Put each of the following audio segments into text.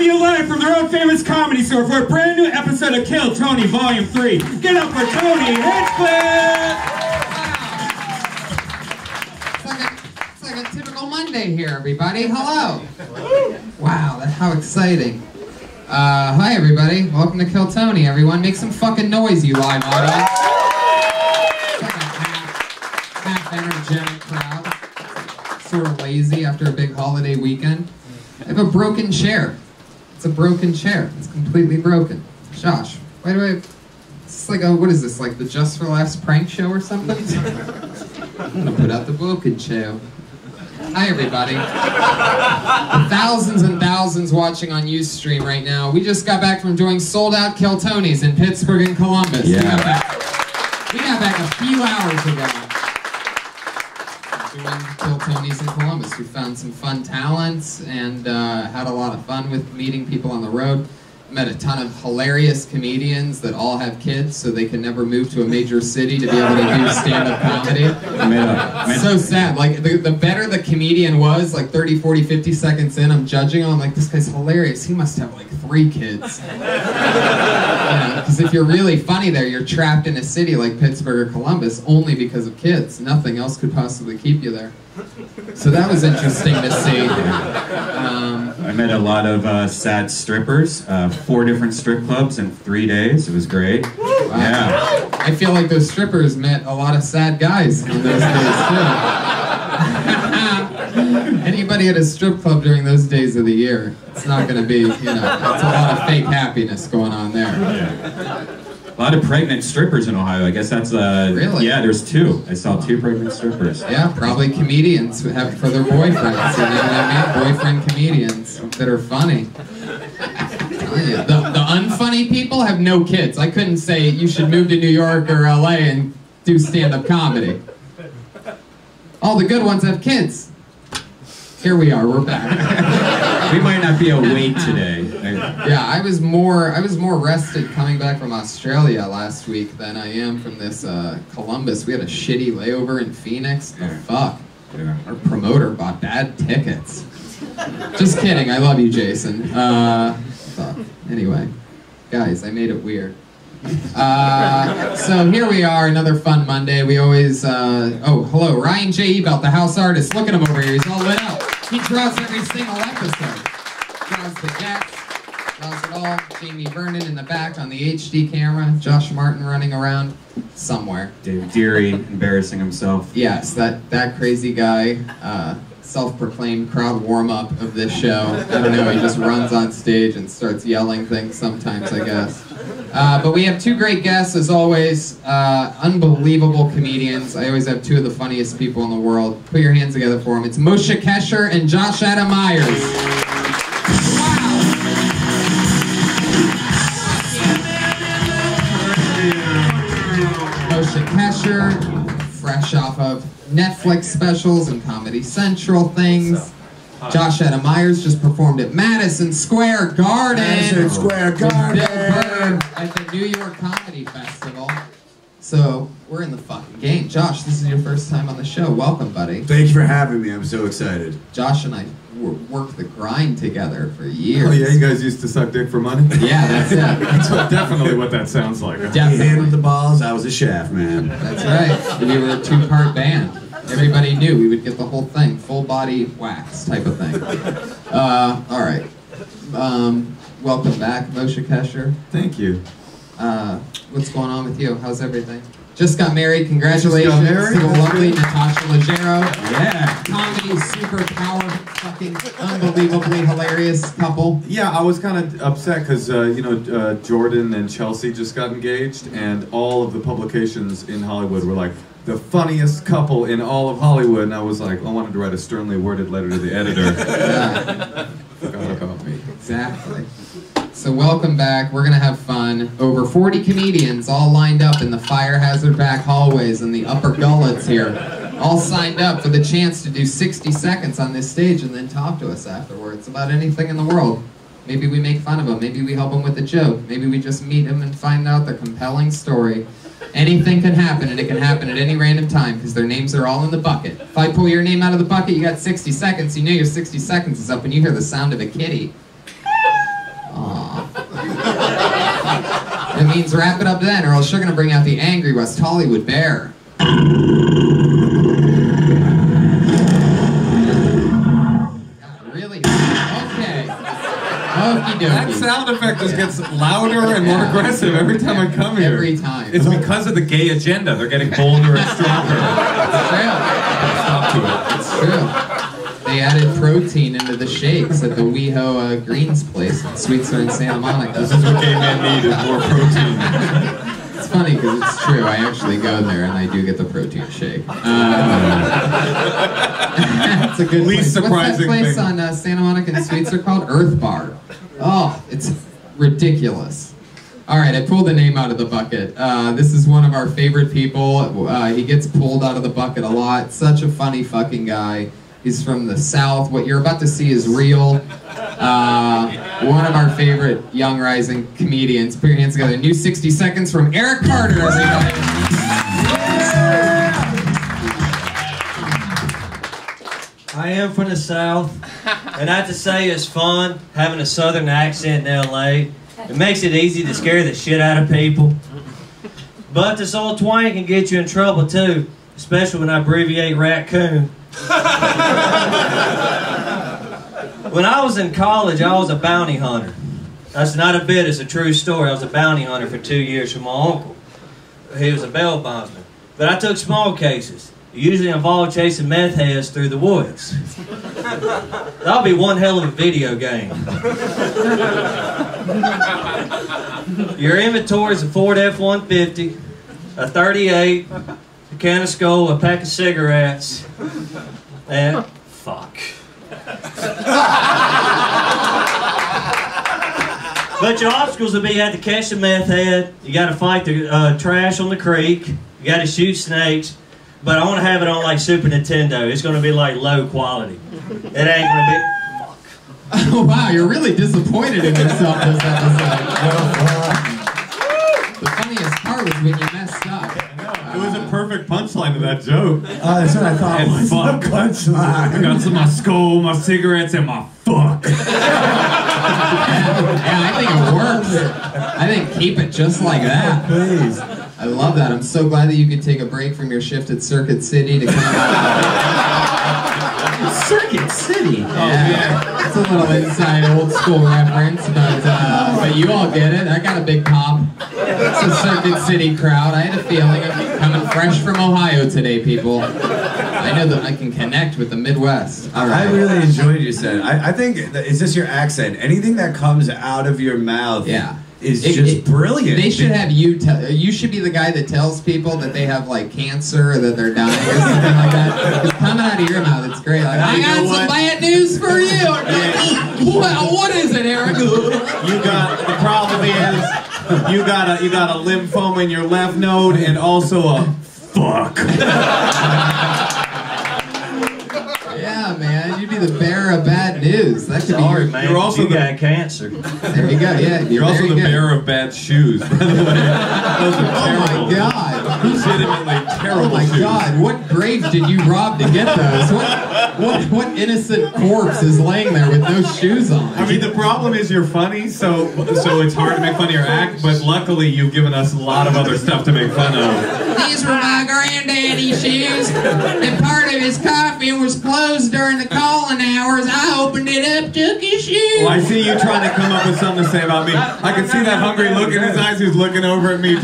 to you live from the World Famous Comedy Store for a brand new episode of Kill Tony Volume 3. Get up for Tony Hinchcliffe! It's like a typical Monday here, everybody. Hello. Wow, how exciting. Hi, everybody. Welcome to Kill Tony, everyone. Make some fucking noise, you live audience. It's like a half energetic crowd. Sort of lazy after a big holiday weekend. I have a broken chair. It's a broken chair. It's completely broken. Josh, why do I... It's like a... What is this? Like the Just for Laughs prank show or something? I'm gonna put out the broken chair. Hi, everybody. The thousands and thousands watching on Ustream right now. We just got back from doing sold-out Kill Tonys in Pittsburgh and Columbus. Yeah. We got back a few hours ago. Doing Kill Tonys in Columbus. We found some fun talents and had a lot of fun with meeting people on the road. Met a ton of hilarious comedians that all have kids, so they can never move to a major city to be able to do stand-up comedy. So sad. Like, the better the comedian was, like 30, 40, 50 seconds in, I'm judging him. I'm like, this guy's hilarious. He must have like 3 kids. Because if you're really funny there, you're trapped in a city like Pittsburgh or Columbus only because of kids. Nothing else could possibly keep you there. So that was interesting to see. I met a lot of sad strippers, 4 different strip clubs in 3 days. It was great. Wow. Yeah. I feel like those strippers met a lot of sad guys in those days too. Anybody at a strip club during those days of the year, it's not going to be, it's a lot of fake happiness going on there. Yeah. A lot of pregnant strippers in Ohio. I guess that's Really? Yeah, there's 2. I saw 2 pregnant strippers. Yeah, probably comedians who have for their boyfriends. You know what I mean? Boyfriend comedians that are funny. The unfunny people have no kids. I couldn't say you should move to New York or LA and do stand-up comedy. All the good ones have kids. Here we are. We're back. We might not be awake today. Yeah, I was more rested coming back from Australia last week than I am from this Columbus. We had a shitty layover in Phoenix. The fuck? Yeah. Our promoter bought bad tickets. Just kidding. I love you, Jason. Fuck. Anyway, guys, I made it weird. So here we are, another fun Monday. We always, oh, hello, Ryan J. Ebelt, the house artist. Look at him over here. He's all lit up. He draws every single episode. Draws the guests, draws it all. Jamie Vernon in the back on the HD camera. Josh Martin running around somewhere. Dave Deary embarrassing himself. Yes, that crazy guy, self-proclaimed crowd warm-up of this show. I don't know, he just runs on stage and starts yelling things sometimes, I guess. But we have 2 great guests, as always. Unbelievable comedians. I always have 2 of the funniest people in the world. Put your hands together for them. It's Moshe Kasher and Josh Adam Meyers. Wow. Moshe Kasher, fresh off of Netflix specials and Comedy Central things. Josh Adam Meyers just performed at Madison Square Garden. Madison Square Garden. Bill Burr at the New York Comedy Festival. So, we're in the fucking game. Josh, this is your first time on the show. Welcome, buddy. Thank you for having me. I'm so excited. Josh and I worked the grind together for years. Oh yeah, you guys used to suck dick for money? Yeah, that's it. That's definitely what that sounds like. He handled the balls. I was a shaft, man. That's right. We were a 2-part band. Everybody knew we would get the whole thing, full body wax type of thing. All right. Welcome back, Moshe Kasher. Thank you. What's going on with you? How's everything? Just got married. Congratulations Just got married. to the lovely Natasha Leggero. Yeah. Comedy super power, fucking unbelievably hilarious couple. Yeah, I was kind of upset because Jordan and Chelsea just got engaged, and all of the publications in Hollywood were like, the funniest couple in all of Hollywood, and I was like, I wanted to write a sternly worded letter to the editor. Forgot about me. Exactly. So welcome back. We're going to have fun. Over 40 comedians all lined up in the fire hazard back hallways and the upper gullets here. All signed up for the chance to do 60 seconds on this stage and then talk to us afterwards about anything in the world. Maybe we make fun of them. Maybe we help them with a joke. Maybe we just meet them and find out their compelling story. Anything can happen, and it can happen at any random time because their names are all in the bucket. If I pull your name out of the bucket, you got 60 seconds. You know your 60 seconds is up when you hear the sound of a kitty. It means wrap it up then, or else you're gonna bring out the angry West Hollywood bear. Really? Okay. Okie dokie. That sound effect just gets louder and more aggressive every time I come here. Every time. It's because of the gay agenda. They're getting bolder and stronger. It's true. Stop to it. It's true. They added protein into the shakes at the WeHo Greens place in Sweetser in Santa Monica. This is what gay men need, is more protein. It's funny because it's true. I actually go there and I do get the protein shake. It's a good Least place. surprising What's that place thing. on Santa Monica and Sweetser called? Earth Bar. Oh, it's ridiculous. All right, I pulled the name out of the bucket. This is one of our favorite people. He gets pulled out of the bucket a lot. Such a funny fucking guy. He's from the South. What you're about to see is real. One of our favorite young rising comedians. Put your hands together. New 60 seconds from Eric Carter, everybody. I am from the South, and I have to say it's fun having a Southern accent in LA. It makes it easy to scare the shit out of people. But this old twang can get you in trouble too, especially when I abbreviate raccoon. When I was in college, I was a bounty hunter. That's not a bit, it's a true story. I was a bounty hunter for 2 years for my uncle. He was a bail bondsman. But I took small cases. It usually involved chasing meth heads through the woods. That'll be one hell of a video game. Your inventory is a Ford F-150, a 38, a can of Skull, a pack of cigarettes, and fuck. But your obstacles will be you have to catch the meth head, you got to fight the trash on the creek, you got to shoot snakes, but I want to have it on like Super Nintendo. It's going to be like low quality. It ain't going to be... Oh, wow, you're really disappointed in yourself this episode. The funniest part was when you messed up. It was a perfect punchline to that joke. That's what I thought And was fuck. the punchline. I got some of my skull, my cigarettes, and my fuck. Yeah, I think it works. I think keep it just like that. Please. I love that. I'm so glad that you could take a break from your shift at Circuit City to come out. Circuit City. Yeah, it's a little inside old school reference, but you all get it. I got a big pop. It's a Circuit City crowd. I had a feeling of coming fresh from Ohio today, people. I know that I can connect with the Midwest. All right. I really enjoyed your set. I think, it's just your accent. Anything that comes out of your mouth is just brilliant. They should have you you should be the guy that tells people that they have like cancer or that they're dying or something like that. It's coming out of your mouth. It's great. Like, I got some bad news for you. Well, what is it, Eric? The problem is you got a lymphoma in your left node and also a fuck. Yeah, man, you'd be the bearer of bad news. That could Sorry, be. man. You're also you the- got cancer. There you go. Yeah, You're also the good. bearer of bad shoes, by the way. Those are Oh terrible. my God. Legitimately terrible Oh my shoes. God! What grave did you rob to get those? What innocent corpse is laying there with no shoes on? I mean, the problem is you're funny, so it's hard to make fun of your act, but luckily you've given us a lot of other stuff to make fun of. These were my granddaddy's shoes, and part of his coffin was closed during the calling hours. I opened it up, took his shoes. Well, I see you trying to come up with something to say about me. I can see that hungry look in his eyes. He's looking over at me.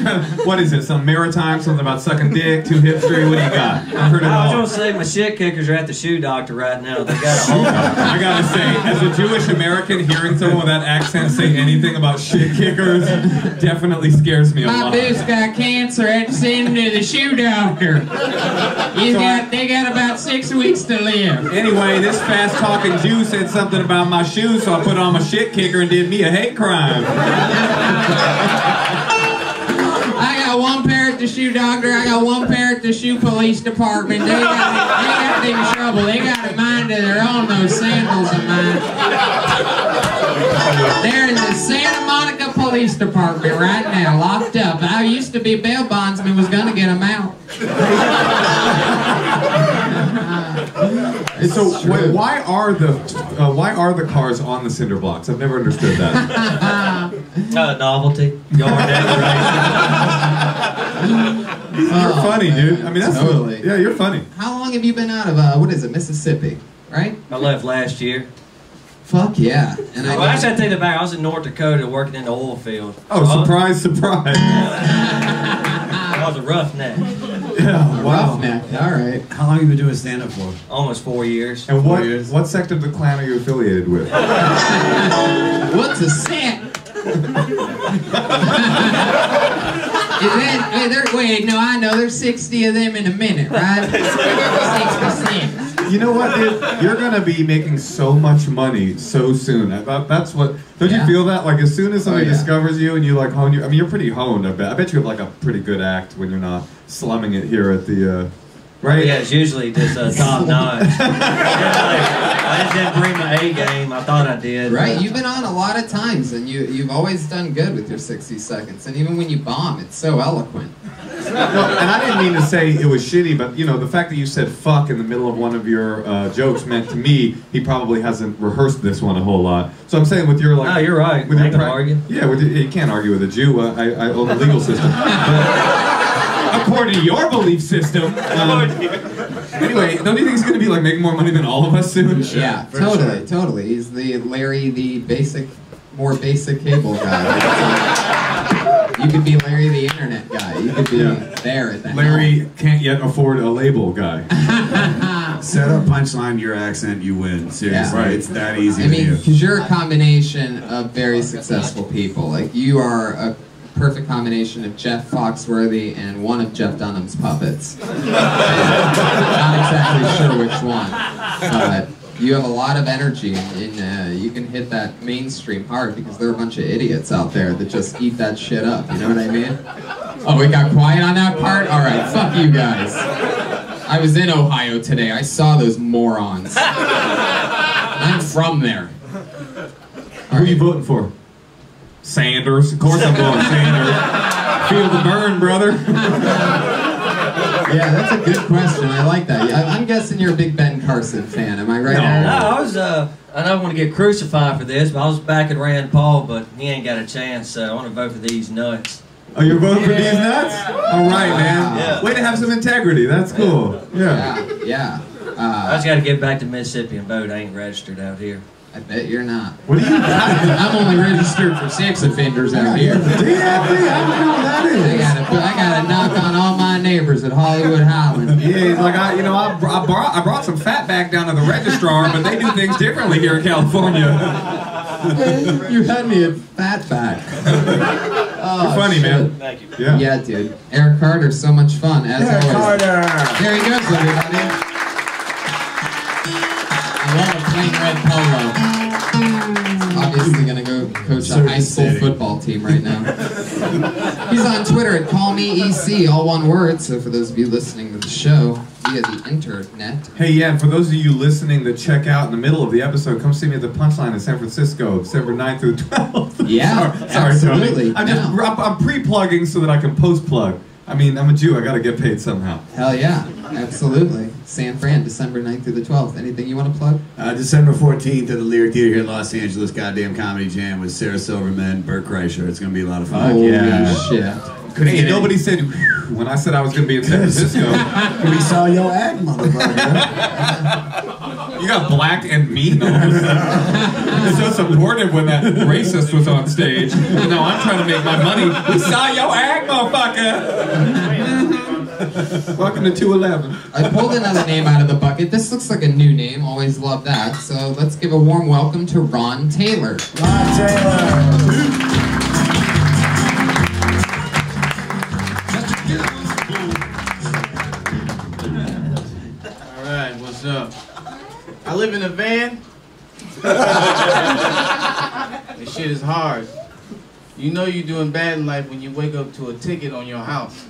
What is it? Some maritime? Something about sucking dick? Too hipstery? What do you got? I've heard it I was all. going to say my shit kickers are at the shoe doctor right now. They got a hold on. I gotta say, as a Jewish American, hearing someone with that accent say anything about shit kickers definitely scares me a My lot. boots got cancer. I had to send him to the shoe doctor. They got about 6 weeks to live. Anyway, this fast-talking Jew said something about my shoes, so I put on my shit kicker and did me a hate crime. I got one pair at the shoe doctor. I got one pair at the shoe police department. They got in trouble. They got a mind of their own, those sandals of mine. They're in the Santa Monica Police Department right now, locked up. I used to be a bail bondsman, was gonna get them out. It's So why are the cars on the cinder blocks? I've never understood that. Novelty. Yard You're funny, dude. I mean, that's totally. Yeah, you're funny. How long have you been out of what is it, Mississippi? Right? I left last year. Fuck yeah. And Well, actually, I take it back. I was in North Dakota working in the oil field. Oh, surprise, surprise. I was a roughneck. Yeah, wow. Roughneck. All right. How long have you been doing stand-up for? Almost 4 years. And what sector of the Klan are you affiliated with? What's a set? Wait, no, I know. There's 60 of them in a minute, right? 6%. You know what, dude? You're gonna be making so much money so soon. That's what. Don't you feel that? Like as soon as somebody discovers you and you like hone you. I mean, you're pretty honed. I bet you have like a pretty good act when you're not slumming it here at the. Right? Yeah, it's usually just top notch. I just didn't bring my A game. I thought I did. Right, you've been on a lot of times, and you've always done good with your 60 seconds. And even when you bomb, it's so eloquent. Well, and I didn't mean to say it was shitty, but you know the fact that you said "fuck" in the middle of one of your jokes meant to me he probably hasn't rehearsed this one a whole lot. So I'm saying with your like. No, you're right. With I can argue. Yeah, you can't argue with a Jew. I own the legal system. According to your belief system. Anyway, don't you think he's going to be like making more money than all of us soon? Yeah, totally. He's the Larry, the more basic cable guy. You could be Larry, the internet guy. You could be there at the Larry can't yet afford a label guy. Set up punchline, your accent, you win. Seriously, right. It's that easy. I mean, because you're a combination of very successful people. Like you are a perfect combination of Jeff Foxworthy and one of Jeff Dunham's puppets. Not exactly sure which one, but you have a lot of energy, and you can hit that mainstream hard because there are a bunch of idiots out there that just eat that shit up. You know what I mean? Oh, we got quiet on that part? All right, fuck you guys. I was in Ohio today. I saw those morons. I'm from there. Who are you voting for? Sanders. Of course I'm going Sanders. Feel the burn, brother. Yeah, that's a good question. I like that. I'm guessing you're a big Ben Carson fan. Am I right? No, I was. I don't want to get crucified for this, but I was backing Rand Paul, but he ain't got a chance. So I want to vote for these nuts. Oh, you're voting for these nuts? All right, man. Yeah. Way to have some integrity. That's cool. Yeah. I just got to get back to Mississippi and vote. I ain't registered out here. I bet you're not. What do you? I'm only registered for sex offenders out here. DFD, I don't know what that is. I gotta knock on all my neighbors at Hollywood Highland. Yeah, he's like, I brought some fat back down to the registrar, but they do things differently here in California. You had me at fatback. Oh, you're funny, man. Thank you. Yeah, dude. Eric Carter's so much fun, as always. Carter. There he goes, everybody. I love a plain red polo. Obviously gonna go coach a high school football team right now. He's on Twitter at CallMeEC, all one word. So for those of you listening to the show via the internet. Hey, yeah, and for those of you listening that check out in the middle of the episode, come see me at the Punchline in San Francisco, December 9th through 12th. Yeah, sorry, absolutely. Tony. I'm pre-plugging so that I can post-plug. I mean, I'm a Jew. I gotta get paid somehow. Hell yeah, absolutely. San Fran, December 9th through the 12th. Anything you want to plug? December 14th at the Lyric Theater here in Los Angeles. Goddamn Comedy Jam with Sarah Silverman, Burt Kreischer. It's gonna be a lot of fun. Holy shit. Hey, nobody said when I said I was gonna be in San Francisco. We saw your act, motherfucker. You got black and meat. You're so supportive when that racist was on stage. And now I'm trying to make my money. We saw your act, motherfucker. Welcome to 211. I pulled another name out of the bucket. This looks like a new name. Always love that. So let's give a warm welcome to Ron Taylor. Ron Taylor. What's up? I live in a van. This shit is hard. You know you're doing bad in life when you wake up to a ticket on your house.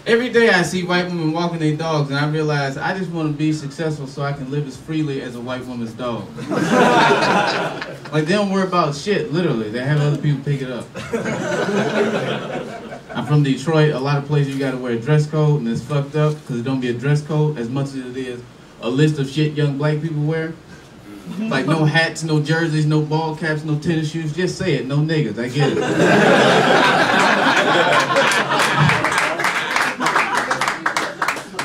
Every day I see white women walking their dogs and I realize I just want to be successful so I can live as freely as a white woman's dog. Like they don't worry about shit, literally. They have other people pick it up. I'm from Detroit. A lot of places you gotta wear a dress code, and it's fucked up because it don't be a dress code as much as it is a list of shit young black people wear. Like no hats, no jerseys, no ball caps, no tennis shoes. Just say it, no niggas. I get it.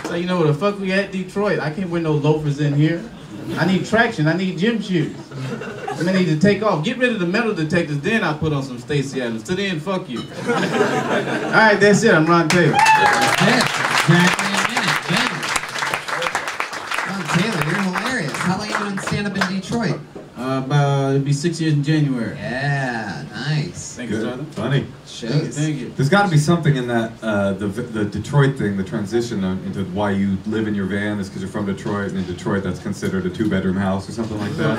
So you know what the fuck we at Detroit? I can't wear no loafers in here. I need traction. I need gym shoes. I need to take off. Get rid of the metal detectors, then I'll put on some Stacey Adams. To then, fuck you. Alright, that's it. I'm Ron Taylor. Exactly a minute. Ben. Ron Taylor, you're hilarious. How long have you been on stand-up in Detroit? It'll be 6 years in January. Yeah, nice. Thank you, brother. Funny. Shows. Thank you. There's got to be something in that the Detroit thing, the transition into why you live in your van is because you're from Detroit, and in Detroit that's considered a 2-bedroom house or something like that.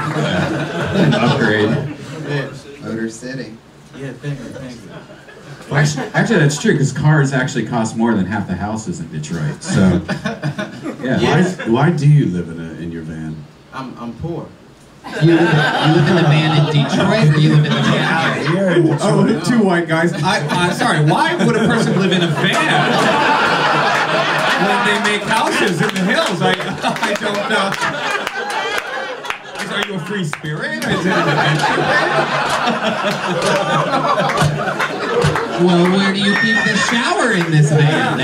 Upgrade. Yeah. Motor City. Yeah, thank you, thank you. Actually, that's true because cars actually cost more than half the houses in Detroit. So, yeah. Why do you live in your van? I'm poor. You live in the van in Detroit, or you live in the van here? Oh, two white guys. I'm sorry. Why would a person live in a van when they make houses in the hills? I don't know. Are you a free spirit? Is it an adventure? Well, where do you keep the shower in this van?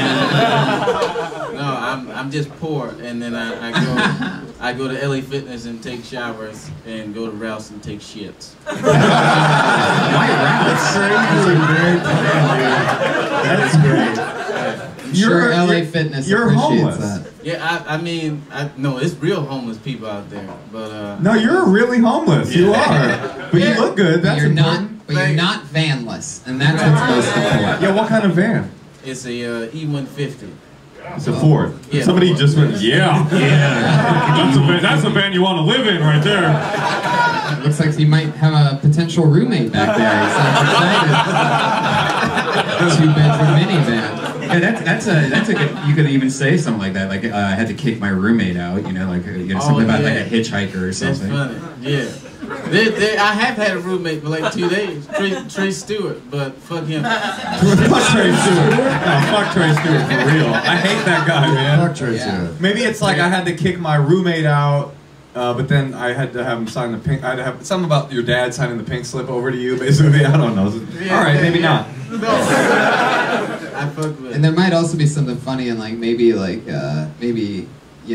No, I'm just poor, and then I go to LA Fitness and take showers, and go to Rouse and take shits. Why Rouse? That's great. Sure, LA Fitness you're appreciates homeless. that. Yeah, I mean, no, it's real homeless people out there, but No, you're really homeless. You are, but you look good. That's You're important. not, but you're not vanless, and that's what's most important. Yeah, what kind of van? it's a E150. It's a Ford. Yeah. Somebody just went, yeah. That's a van you want to live in right there. Looks like you might have a potential roommate back there. He sounds excited. 2-bedroom minivan. Yeah, that's a good. You could even say something like that. Like I had to kick my roommate out. You know, like something about like a hitchhiker or something. That's funny. Yeah. I have had a roommate for like 2 days. Trey Stewart, but fuck him. Fuck Trey Stewart. No, fuck Trey Stewart for real. I hate that guy, man. Fuck Trey Stewart. Maybe it's like I had to kick my roommate out, but then I had to have him sign the pink. I had to have something about your dad signing the pink slip over to you, basically. I don't know. Yeah, all right, maybe not. No. I fuck with. And there might also be something funny and maybe you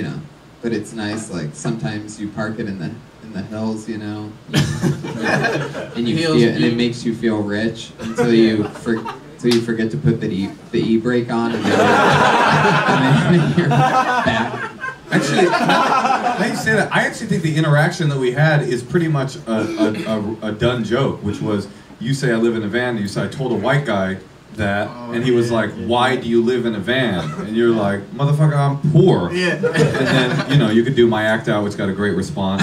know, but it's nice. Like sometimes you park it in the hills, you know, and you feel, and it makes you feel rich until you forget to put the e-brake on, and then you're back. Actually, now you say that, I actually think the interaction that we had is pretty much a done joke, which was you say I live in a van, and you say I told a white guy that, and he was like, why do you live in a van? And you're like, motherfucker, I'm poor. Yeah. And then, you know, you could do my act out, which got a great response.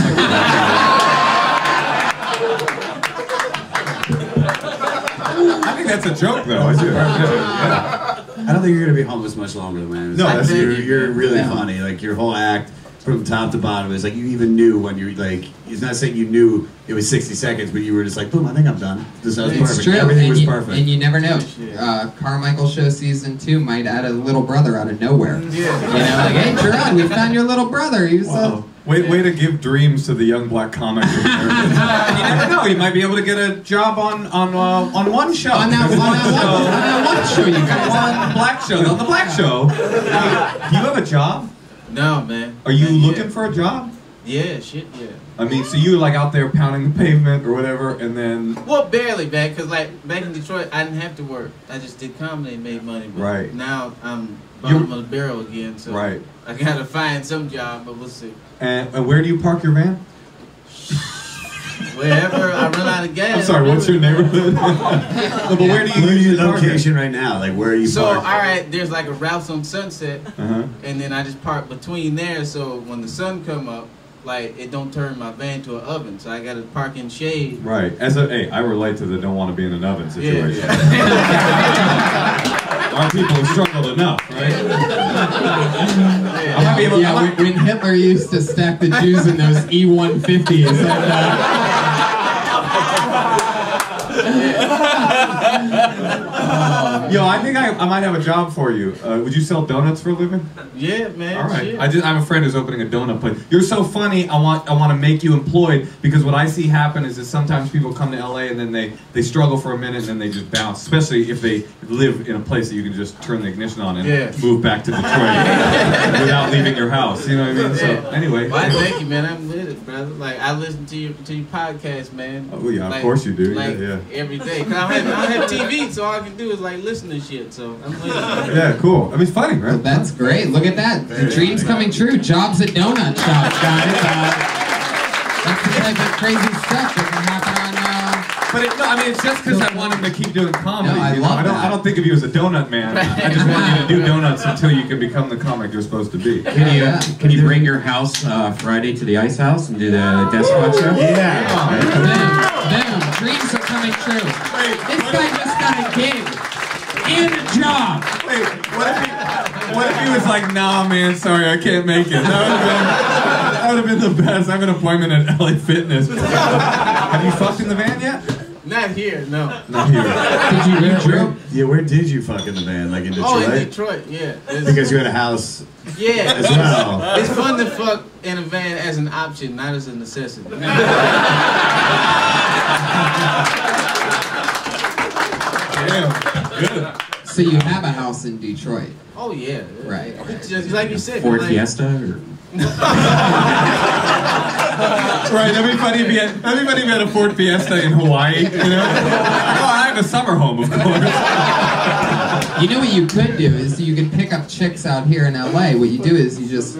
I think that's a joke, though. I do. Yeah. I don't think you're gonna be homeless much longer, man. No, that's you're really funny. Like your whole act, from top to bottom, is like you even knew when you're like. He's not saying you knew it was 60 seconds, but you were just like, boom, I think I'm done. This was It's perfect. true. Everything and was you, perfect. And you never know. Carmichael Show Season 2 might add a little brother out of nowhere. Yeah. You know, like, hey, Gerard, we found your little brother. He was Wow. Way to give dreams to the young black comic. You never know. You might be able to get a job on one show. on that one show you guys. One black show. On the black show. Do you have a job? No, man. Are you Not looking yet. for a job? Yeah, shit, yeah. I mean, so you were like out there pounding the pavement or whatever, and then Well, barely, man, because like back in Detroit, I didn't have to work. I just did comedy and made money. But Right. now I'm bottom of the barrel again, so Right. I gotta find some job, but we'll see. and where do you park your van? Wherever I run out of gas. I'm sorry, what's your neighborhood? No, but where do you Where's usually your park it? location right now? Like where are you So, parked? alright, there's like a Rouse on Sunset, Uh-huh. and then I just park between there, so when the sun come up, like, it don't turn my van to an oven, so I gotta park in shade. Right. Hey, I relate to the don't want to be in an oven situation. Our people have struggled enough, right? When Hitler used to stack the Jews in those E150s. Oh Yo, I think I might have a job for you. Would you sell donuts for a living? Yeah, man. All right. Shit. I have a friend who's opening a donut place. You're so funny. I want to make you employed because what I see happen is that sometimes people come to LA and then they struggle for a minute and then they just bounce. Especially if they live in a place that you can just turn the ignition on and move back to Detroit without leaving your house. You know what I mean? So anyway. Well, thank you, man. I'm with it, brother. Like I listen to your podcast, man. Oh yeah, like, of course you do. Like yeah. every day. Cause I don't have TV, so all I can do is like listen to shit. So I'm with it. Yeah, cool. I mean, it's funny, right? Well, that's great. Look at that. The dream's coming true. Jobs at donut shops, guys. That's the type of crazy stuff that can happen on. But no, I mean, it's just because I want him to keep doing comedy. No, I you know? love that. I don't think of you as a donut man. I just want you to do donuts until you can become the comic you're supposed to be. Can you bring your house Friday to the Ice House and do the Death Squad show? Yeah. Them. Dreams are coming true. This guy just got a gig and a job. Wait, what if he was like, nah, man, sorry, I can't make it. That would have been the best. I have an appointment at LA Fitness. Have you fucked in the van yet? Not here, no. Not here. Did you Yeah, where did you fuck in the van? Like in Detroit? Oh, in Detroit, yeah. Because you had a house Yeah. as well. It's fun to fuck in a van as an option, not as a necessity. Damn, good. So you have a house in Detroit? Oh yeah. Right. It's just like you said. Ford like, Fiesta? Or? Right, everybody be at a Ford Fiesta in Hawaii, you know? Oh, I have a summer home, of course. You know what you could do is you could pick up chicks out here in LA. What you do is you just,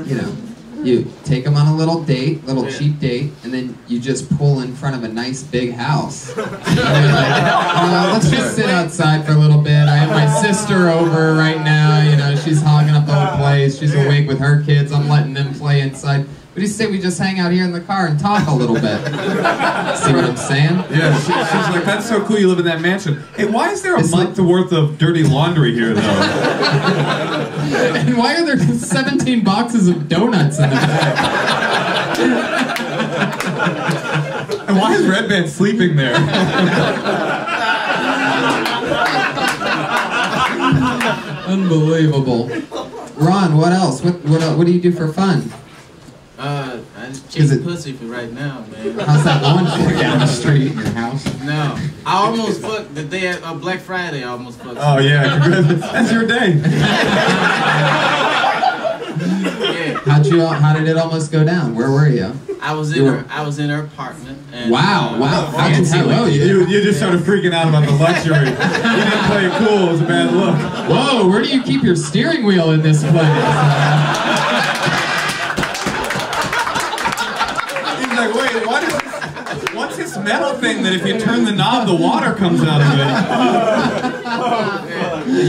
you take them on a little date, cheap date, and then you just pull in front of a nice big house. And you're like, let's just sit outside for a little bit. I have my sister over right now, she's hogging up the whole place. She's awake with her kids. I'm letting them play inside. What do you say we just hang out here in the car and talk a little bit? See what I'm saying? Yeah, she's like, that's so cool you live in that mansion. Hey, why is there a month worth of dirty laundry here, though? And why are there 17 boxes of donuts in the back? And why is Red Band sleeping there? Unbelievable. Ron, what else? What do you do for fun? I just chase pussy for right now, man. How's that going for you? Down the street in your house? No. I almost fucked the day of Black Friday. I almost fucked. Oh, yeah. Congratulations. That's your day. Yeah. How did it almost go down? Where were you? I was in her apartment. And, wow. Hello. You just started freaking out about the luxury. You didn't play it cool. It was a bad look. Whoa, where do you keep your steering wheel in this place? Like, wait, what's this metal thing that if you turn the knob, the water comes out of it?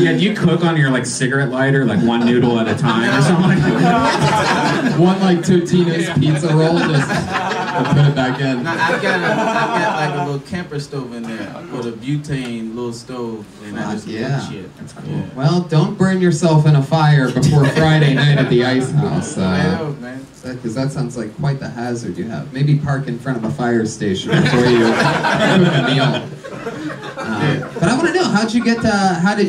Yeah, do you cook on your cigarette lighter, one noodle at a time or something like that? One Totino's pizza roll, just put it back in. No, I've got a little camper stove in there with a butane little stove, and I just cook shit. That's cool. Yeah. Well, don't burn yourself in a fire before Friday night at the Ice House. I know, man. Because that sounds like quite the hazard you have. Maybe park in front of a fire station before you cook a meal. But I want to know,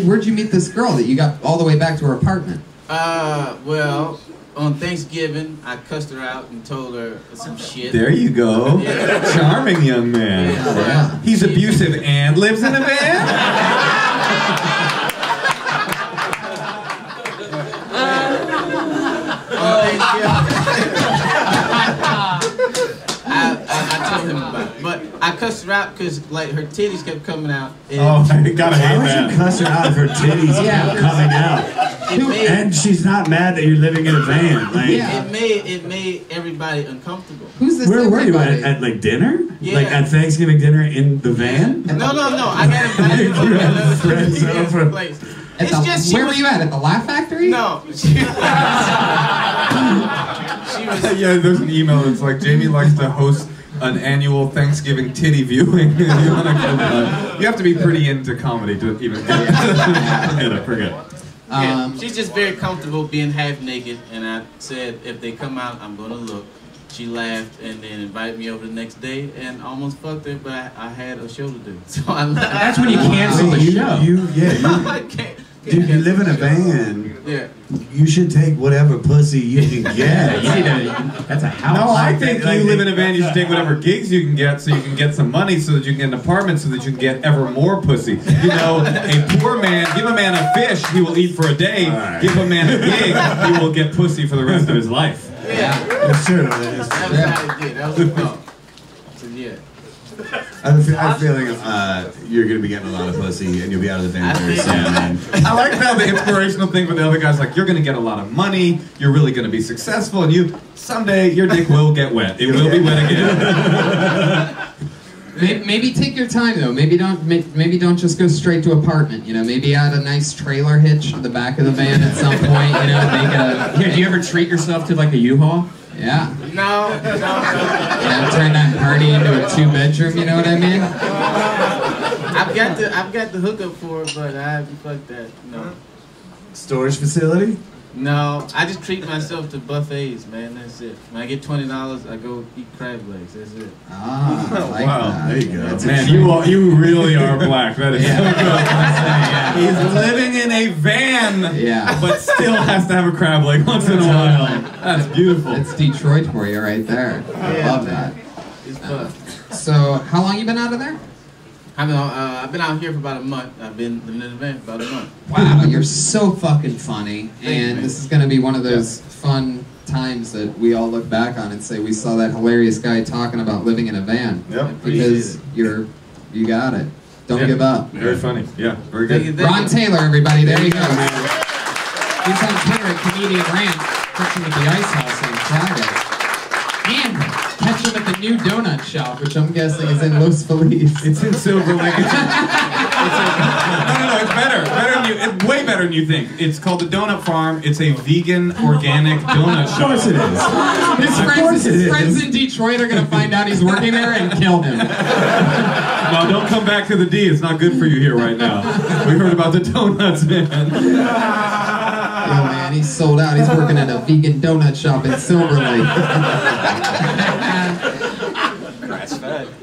where'd you meet this girl that you got all the way back to her apartment? Well, on Thanksgiving, I cussed her out and told her some shit. There you go. Yeah. Charming young man. Yeah. He's abusive and lives in a van? I told him about it. But I cussed her out because her titties kept coming out. Oh, I gotta hate Why that. would you cuss her out if her titties kept coming out? And she's not mad that you're living in a van. It made everybody uncomfortable. Who's this? Where were you at dinner? Yeah. At Thanksgiving dinner in the van? No. I got invited to another place. Where were you at the Laugh Factory? No. Yeah, there's an email that's like, Jamie likes to host an annual Thanksgiving titty viewing. You have to be pretty into comedy to even get it. Forget it. She's just very comfortable being half naked, and I said if they come out, I'm gonna look. she laughed and then invited me over the next day and almost fucked her, but I had a show to do. So I left. That's when you cancel the show. I can't. Dude, you live in a van. Yeah. You should take whatever pussy you can get. You need that's a house. No, I think you live in a van, you should take whatever gigs you can get so you can get some money so that you can get an apartment so that you can get ever more pussy. You know, a poor man, give a man a fish, he will eat for a day. Right. Give a man a gig, he will get pussy for the rest of his life. Yeah. That's true. That was how it did. That was the thought. So yeah. I have a feeling you're going to be getting a lot of pussy and you'll be out of the van very soon. Man. I like how the inspirational thing with the other guy's like, you're going to get a lot of money, you're really going to be successful, and someday your dick will get wet. It will be wet again. Maybe take your time though. Maybe don't just go straight to apartment. You know, maybe add a nice trailer hitch to the back of the van at some point. You know, make a. Yeah, do you ever treat yourself to like a U-Haul? Yeah. No. Yeah, turn that party into a 2-bedroom. You know what I mean? I've got the hookup for it, but I haven't fucked that. No. Storage facility? No, I just treat myself to buffets, man. That's it. When I get $20, I go eat crab legs. That's it. Ah, I like Wow. that. There you go. Man, you really are black. That is so good. He's living in a van, but still has to have a crab leg once in a while. That's beautiful. It's Detroit for you right there. I love that. It's fun. So, how long you been out of there? I've been out here for about a month. I've been living in the van for about a month. Wow, you're so fucking funny, and this is going to be one of those fun times that we all look back on and say we saw that hilarious guy talking about living in a van. Yep. Because you got it. Don't give up. Very funny. Yeah, very good. Ron Taylor, everybody, there he goes. He's on Twitter at Comedian Rant. Catch him at the Ice House on Friday. And catch him at the new donut shop, which I'm guessing is in Los Feliz. It's in Silver Lake. No, it's better. It's way better than you think. It's called the Donut Farm. It's a vegan, organic donut shop. Of course it is. His friends in Detroit are going to find out he's working there and kill him. No, don't come back to the D. It's not good for you here right now. We heard about the donuts, man. Oh man, he's sold out. He's working at a vegan donut shop in Silver Lake.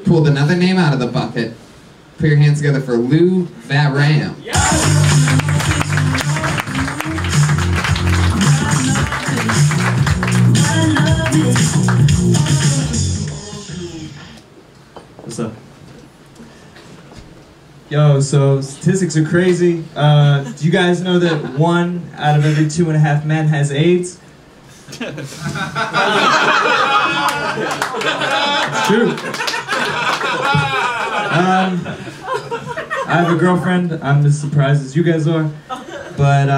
Pulled another name out of the bucket. Put your hands together for Lou Varam. What's up? Yo, so statistics are crazy. Do you guys know that 1 out of every 2.5 men has AIDS? It's true. I have a girlfriend. I'm as surprised as you guys are. But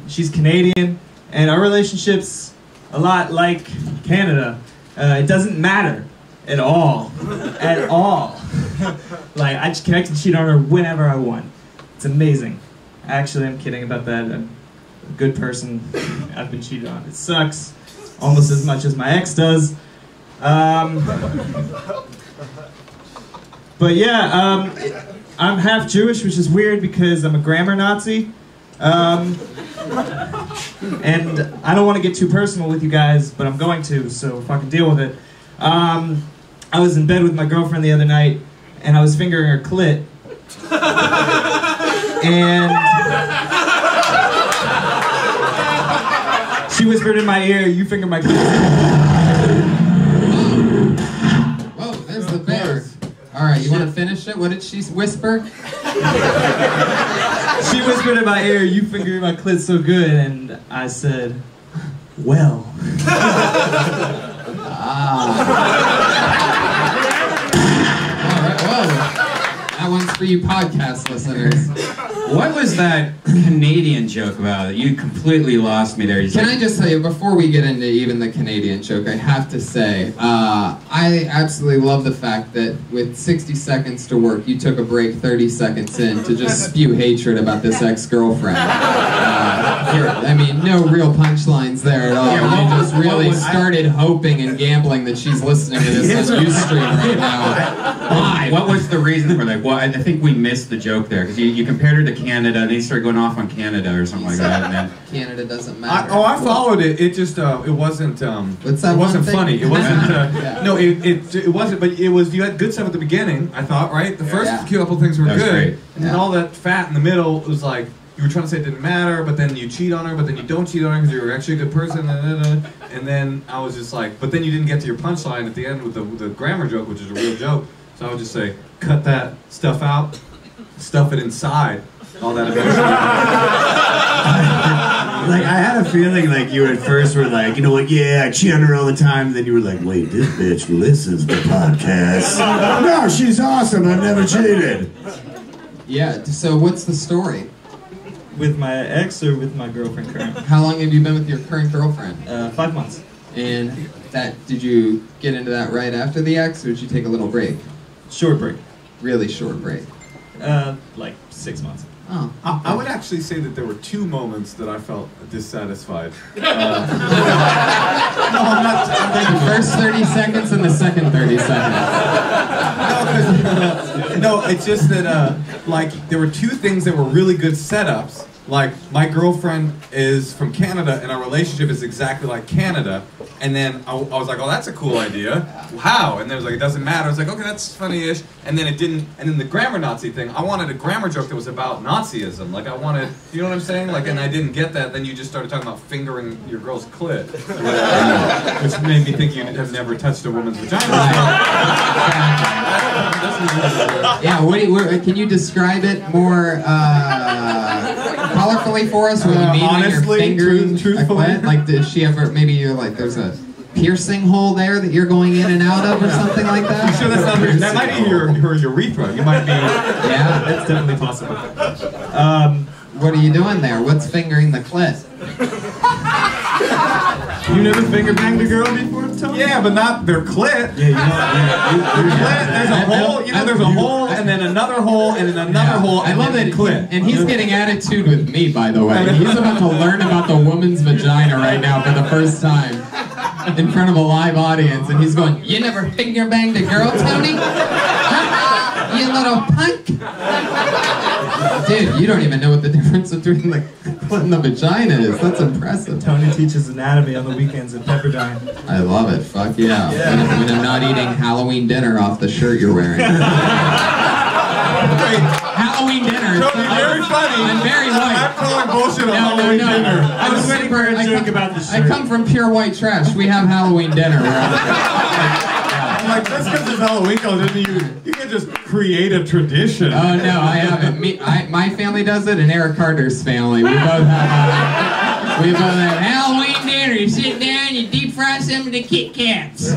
she's Canadian, and our relationship's a lot like Canada. It doesn't matter at all. At all. Like, I just can cheat on her whenever I want. It's amazing. Actually, I'm kidding about that. I'm a good person. I've been cheated on. It sucks. Almost as much as my ex does. But yeah, I'm half Jewish, which is weird because I'm a grammar Nazi. And I don't want to get too personal with you guys, but I'm going to, so fucking deal with it. I was in bed with my girlfriend the other night, and I was fingering her clit. And she whispered in my ear, "You finger my clit." Whoa, there's the bear. All right, you want to finish it? What did she whisper? She whispered in my ear, "You finger my clit so good," and I said, "Well." All right, whoa. That one's for you podcast listeners. What was that Canadian joke about? You completely lost me there. Can I just tell you, before we get into even the Canadian joke, I have to say, I absolutely love the fact that with 60 seconds to work, you took a break 30 seconds in to just spew hatred about this ex-girlfriend. I mean, no real punchlines there at all. Yeah, You just really started hoping and gambling that she's listening to this on Ustream right now. Why? What was the reason for that? Well, I think we missed the joke there because you compared her to Canada, and then you started going off on Canada or something like that. And then Canada doesn't matter. I followed it. It just it wasn't What's that it wasn't one thing? funny. It wasn't Yeah. no. It wasn't. But it was. You had good stuff at the beginning. I thought right. The first Yeah. couple things were That was good, great. and then all that fat in the middle was like you were trying to say it didn't matter, but then you cheat on her, but then you don't cheat on her because you're actually a good person. And then I was just like, but then you didn't get to your punchline at the end with the grammar joke, which is a real joke. So I would just say, cut that stuff out, stuff it inside. All that emotion. Like, I had a feeling like you at first were like, you know what, yeah, I cheat on her all the time. And then you were like, wait, this bitch listens to podcasts. No, she's awesome. I've never cheated. Yeah, so what's the story? With my ex or with my girlfriend current? How long have you been with your current girlfriend? 5 months. And did you get into that right after the ex, or did you take a little break? Short break. Really short break. Like 6 months. Oh. I would actually say that there were 2 moments that I felt dissatisfied. The first 30 seconds and the second 30 seconds. No, it's just that like there were 2 things that were really good setups. Like my girlfriend is from Canada and our relationship is exactly like Canada. And then I was like, oh, that's a cool idea. How? And then it was like, it doesn't matter. I was like, okay, that's funny-ish. And then it didn't. And then the grammar Nazi thing, I wanted a grammar joke that was about Nazism. Like I wanted, you know what I'm saying? Like, and I didn't get that. Then you just started talking about fingering your girl's clit, which made me think you have never touched a woman's vagina. Yeah, can you describe it more colorfully for us? What you mean Honestly, when you're fingering truthfully. a clit? Like, does she ever, maybe you're like, there's a piercing hole there that you're going in and out of or something like that? You sure that's not her? That might be her urethra. You might be. Yeah, That's definitely possible. what are you doing there? What's fingering the clit? You never finger banged a girl before, Tony? Yeah, but not their clit. Yeah, you know. There's a hole, you know, there's a hole, and then another hole, and then another hole, I and love then that, clit. and he's getting attitude with me, by the way. He's about to learn about the woman's vagina right now for the first time in front of a live audience, and he's going, "You never finger banged a girl, Tony? Huh? You little punk!" Dude, you don't even know what the difference between the clit and the vagina is. That's impressive. Tony teaches anatomy on the weekends at Pepperdine. I love it. Fuck yeah. When I'm not eating Halloween dinner off the shirt you're wearing. Halloween dinner. Tony, very funny. I'm very white. I'm calling bullshit on No, Halloween dinner. I was waiting for a joke about the shirt. I come from pure white trash. We have Halloween dinner. I'm like, just because it's Halloween culture, you can just create a tradition. Oh no, I haven't. My family does it, and Eric Carter's family. We both have Halloween dinner. You sit down, you deep fry some of the Kit Kats. I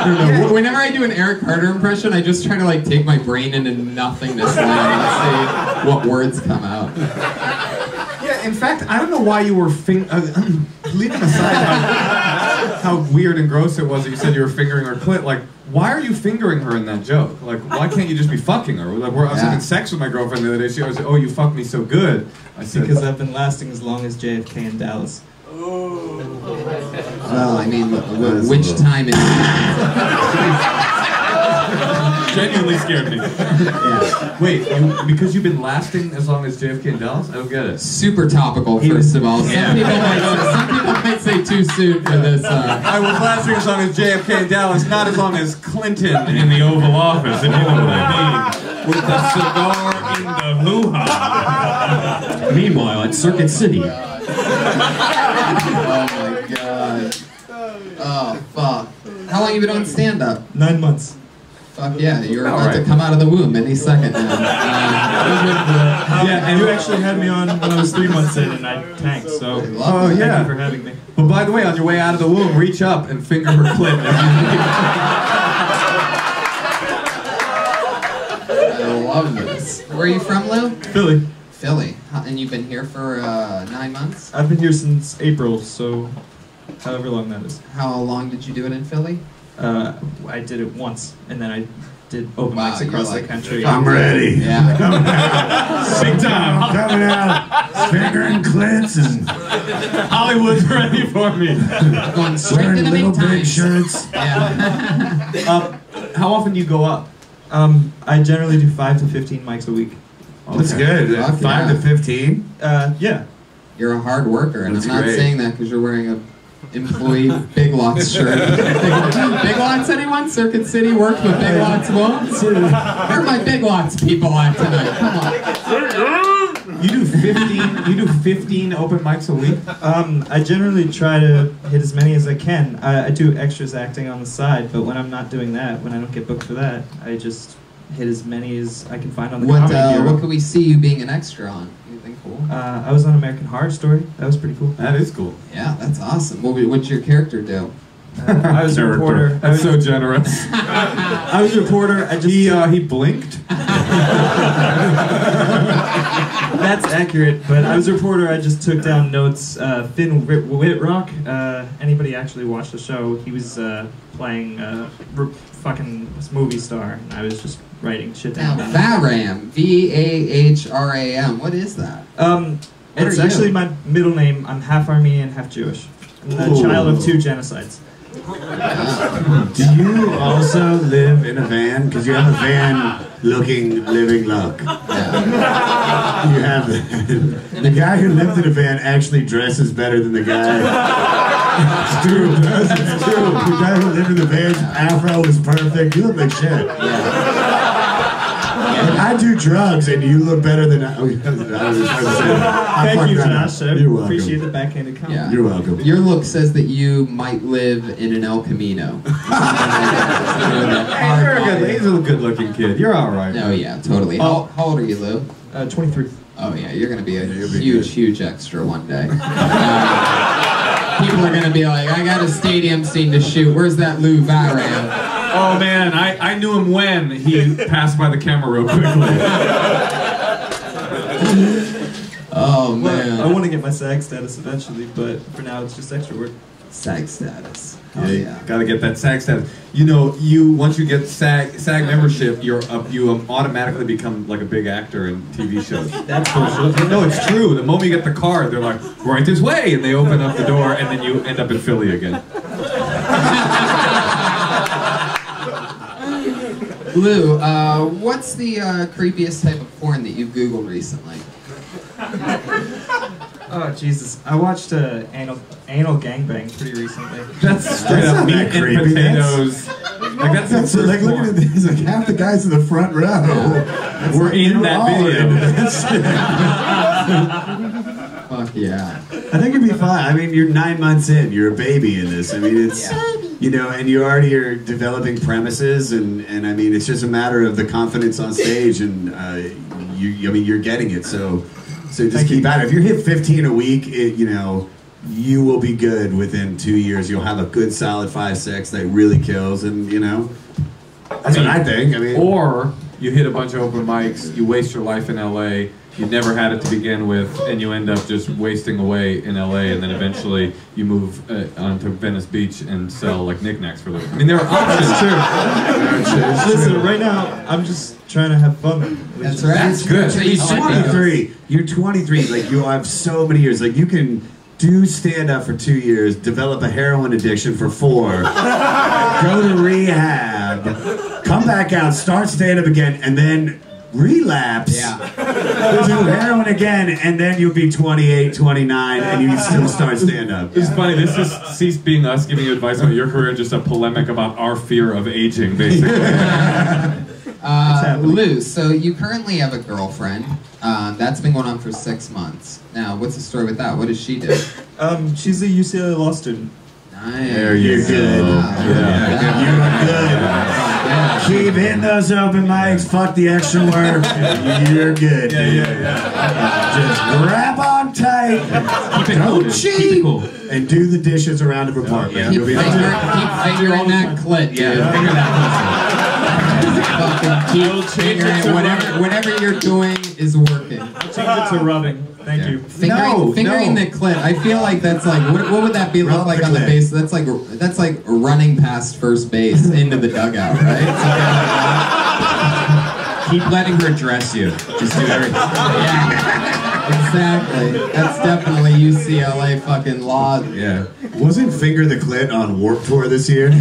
don't know. Whenever I do an Eric Carter impression, I just try to like take my brain into nothingness and see what words come out. Yeah, in fact, I don't know why you were leaving aside how weird and gross it was that you said you were fingering her clit. Like, why are you fingering her in that joke? Like, why can't you just be fucking her? Like, I was having sex with my girlfriend the other day. She always said, "Oh, you fucked me so good." I said, Because I've been lasting as long as JFK in Dallas. Well, I mean, which time is genuinely scared me. Yeah. Wait, because you've been lasting as long as JFK in Dallas? I don't get it. Super topical, first of all. Some people might say too soon for this. I was lasting as long as JFK in Dallas, not as long as Clinton in the Oval Office, if you know what I mean. With the cigar in the hoo-ha. Meanwhile, at Circuit City. Oh my god. Oh, fuck. How long have you been on stand-up? 9 months. Fuck yeah, you're about to come out of the womb any second now. Yeah, and you actually had me on when I was 3 months in and I tanked, so thank you for having me. But by the way, on your way out of the womb, reach up and finger her clit. I love this. Where are you from, Lou? Philly. Philly. And you've been here for 9 months? I've been here since April, so however long that is. How long did you do it in Philly? I did it once, and then I did open Wow, mics across the country. I'm ready. Yeah. Big time. I'm coming out, fingering clits and Hollywood's ready for me. Going straight wearing to the little big big times. shirts. Yeah. How often do you go up? I generally do 5 to 15 mics a week. That's good. Fuck 5 yeah. to 15. Yeah. You're a hard worker, and That's I'm not great. saying that because you're wearing a employee Big Lots shirt. Big Lots, anyone? Circuit City works with Big Lots Loans? Where are my Big Lots people at tonight? Come on. You do 15. You do 15 open mics a week. I generally try to hit as many as I can. I do extras acting on the side, but when I'm not doing that, when I don't get booked for that, I just hit as many as I can find on the Comedy Hero. What could we see you being an extra on? Anything cool? I was on American Horror Story. That was pretty cool. That is cool. Yeah, that's awesome. What'd your character do? I was a reporter. That's so generous. I was a reporter. I just He blinked. That's accurate, but I was a reporter. I just took down notes. Finn Whitrock. Anybody actually watched the show? He was playing fucking movie star, and I was just writing shit Now, down. Vahram, Vahram. What is that? It's are actually you? my middle name. I'm half Armenian, half Jewish. I'm the Ooh. child of 2 genocides. Do you also live in a van? Because you have a van-looking living luck. Yeah. You have the guy who lived in a van actually dresses better than the guy. It's true. It's true. The guy who lived in the van's afro is perfect. You look like shit. Yeah. Like, I do drugs and you look better than I was trying to say. Thank you, Josh. I You're welcome. appreciate the backhanded comment. Yeah. You're welcome. Your look says that you might live in an El Camino. He's a good-looking kid. You're all right. No, yeah, totally. How old are you, Lou? 23. Oh, yeah, you're going to be a you'll be huge, good. huge extra one day. People are going to be like, I got a stadium scene to shoot. Where's that Lou Vahram? Oh man, I knew him when he passed by the camera real quickly. Oh, man. Well, I want to get my SAG status eventually, but for now it's just extra work. SAG status. Oh, yeah. Gotta get that SAG status. You know, once you get SAG membership, you automatically become like a big actor in TV shows. That's bullshit. No, it's true. The moment you get the card, they're like, right this way, and they open up the door, and then you end up in Philly again. Lou, what's the creepiest type of porn that you've Googled recently? Oh Jesus! I watched anal gangbang pretty recently. That's straight up not meat that and creepy. potatoes. Like that's That's the like first looking at this, like half the guys in the front row. That's We're like in you're that all video. in this. Fuck yeah. I think it'd be fine. I mean, you're 9 months in. You're a baby in this. I mean, it's you know, and you already are developing premises, and I mean, it's just a matter of the confidence on stage, and I mean, you're getting it. So just keep at it. If you hit 15 a week, you know, you will be good within 2 years. You'll have a good solid 5-6 that really kills, and you know, that's what I think. I mean, Or you hit a bunch of open mics, you waste your life in LA, you never had it to begin with, and you end up just wasting away in LA, and then eventually you move onto Venice Beach and sell like knickknacks for a living. I mean, there are options too. Listen, right now I'm just trying to have fun. That's right. That's good. So you He's like it. 23. You're 23. Like, you have so many years. Like, you can do stand-up for 2 years, develop a heroin addiction for 4, go to rehab, come back out, start stand-up again, and then relapse, do heroin again, and then you'll be 28, 29, and you still start stand-up. It's funny, this is ceased being us giving you advice about your career, just a polemic about our fear of aging, basically. Lou, so you currently have a girlfriend. That's been going on for 6 months. Now, what's the story with that? What does she do? She's a UCLA law student. Nice. There you go. Yeah. Keep hitting those open mics, fuck the extra work, you're good. Just grab on tight, don't cheat, and do the dishes around the apartment. Keep You'll be fingering fine. that clit, dude. Finger that pussy. fucking keep fingering. Whatever you're doing is working. Change it to rubbing. Thank you. Fingering the clit. I feel like that's like what would that be look like on the base? That's like running past first base into the dugout, right? Keep letting her dress you. Just do everything. Yeah, exactly. That's definitely UCLA fucking law. Yeah. Wasn't Finger the Clit on Warped Tour this year? I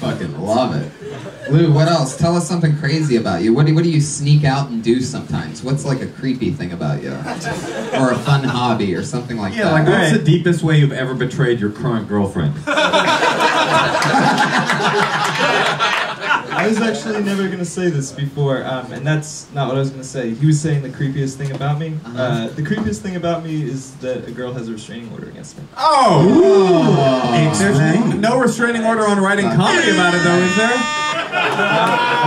fucking love it. Lou, what else? Tell us something crazy about you. What do you sneak out and do sometimes? What's like a creepy thing about you? Or a fun hobby or something like that? Yeah, like what's the deepest way you've ever betrayed your current girlfriend? I was actually never gonna say this before, and that's not what I was gonna say. He was saying the creepiest thing about me. The creepiest thing about me is that a girl has a restraining order against me. Oh! There's no restraining order on writing comedy about it, though, is there?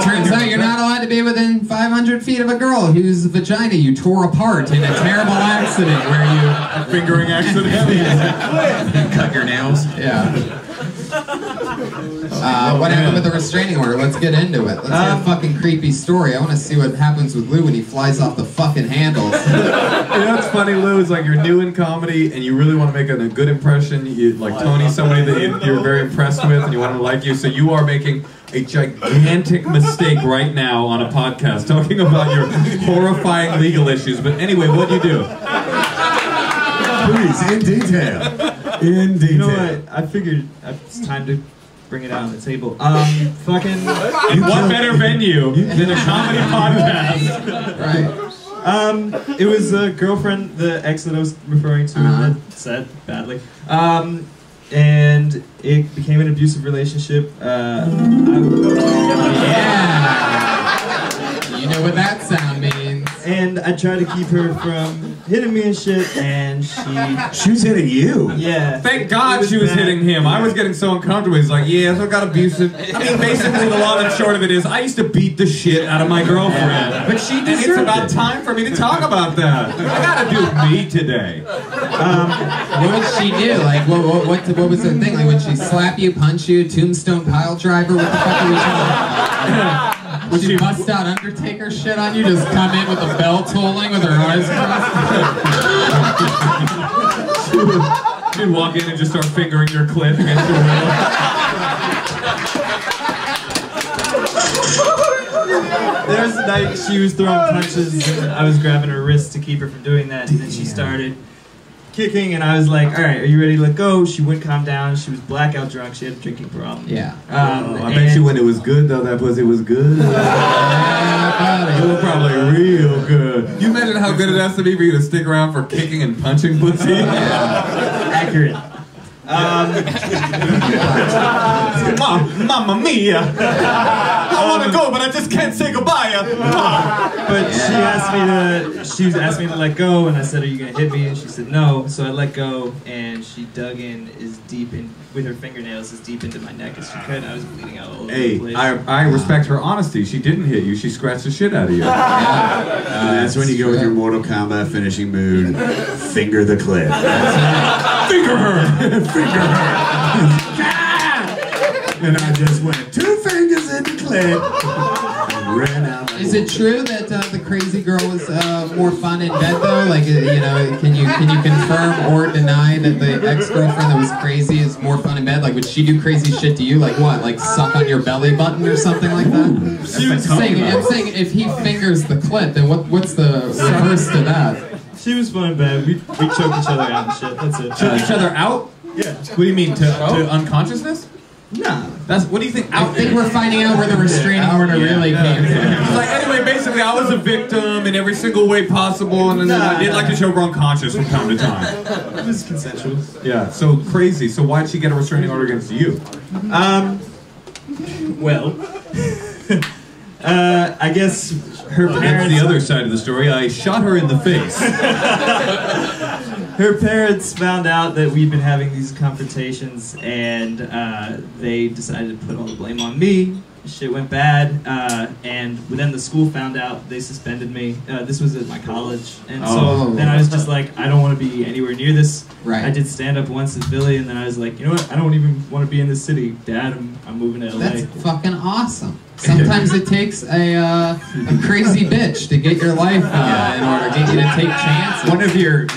Turns out you're not allowed to be within 500 feet of a girl whose vagina you tore apart in a terrible accident where you... A fingering accident? You cut your nails? Yeah. What happened with the restraining order? Let's get into it. Let's get a fucking creepy story. I want to see what happens with Lou when he flies off the fucking handles. You know what's funny, Lou, is like you're new in comedy and you really want to make a good impression. Like Tony's somebody that you're very impressed with and you want to like you, so you are making a gigantic mistake right now on a podcast talking about your horrifying legal issues. But anyway, what'd you do? Please, in detail. In detail. You know what? I figured it's time to bring it out on the table. Fucking... What better venue than a comedy podcast? Right. It was a girlfriend, the ex that I was referring to, that said badly. And it became an abusive relationship. Yeah. You know what that sound means. And I tried to keep her from hitting me and shit, and she was hitting you. Yeah. Thank God she was hitting him. I was getting so uncomfortable. He's like, yeah, so I got abusive. I mean, basically, the long and short of it is, I used to beat the shit out of my girlfriend. But she deserved it. And it's about time for me to talk about that. I gotta do me today. What would she do? Like, what was the thing? Like, would she slap you, punch you, tombstone pile driver? What the fuck are we talking? Would she bust out Undertaker shit on you? Just come in with a bell tolling with her eyes crossed? She'd walk in and just start fingering your clit against your will. There's a night she was throwing punches and I was grabbing her wrist to keep her from doing that, and then she started kicking, and I was like, all right, are you ready to let go? She wouldn't calm down. She was blackout drunk. She had a drinking problem. Yeah. I bet you when it was good, though, that pussy was good. Yeah, it was probably real good. You imagine how good it has to be for you to stick around for kicking and punching pussy? Yeah. Accurate. Mamma mia! I want to go, but I just can't say goodbye. But she was asking me to let go, and I said, are you going to hit me? And she said no, so I let go, and she dug in as deep in, with her fingernails, as deep into my neck as she could. I was bleeding out all over the place. I respect her honesty. She didn't hit you. She scratched the shit out of you. That's when you go with your Mortal Kombat finishing move, finger the clit. Finger her! Finger her! And I just went 2 fingers in the clit and ran out. Is it true that the crazy girl was more fun in bed though? Like, you know, can you confirm or deny that the ex-girlfriend that was crazy is more fun in bed? Like, would she do crazy shit to you? Like what? Like suck on your belly button or something like that? I'm saying if he fingers the clit, then what's the reverse to that? She was fun in bed. We choked each other out and shit. That's it. Choke each other out? Yeah. What do you mean, to unconsciousness? Nah. What do you think? I think we're finding out where the restraining order really came from. It's like, anyway, basically, I was a victim in every single way possible, and then I did like to choke her unconscious from time to time. It was consensual. Yeah, so crazy. So why'd she get a restraining order against you? Well, I guess her parents... That's the other side of the story. I shot her in the face. Her parents found out that we'd been having these confrontations, and they decided to put all the blame on me, shit went bad, and then the school found out. They suspended me. This was at my college, and so then I was just like, I don't want to be anywhere near this. Right. I did stand up once in Philly, and then I was like, you know what? I don't even want to be in this city. Dad, I'm moving to LA. That's fucking awesome. Sometimes it takes a crazy bitch to get your life in order, get you to take chances.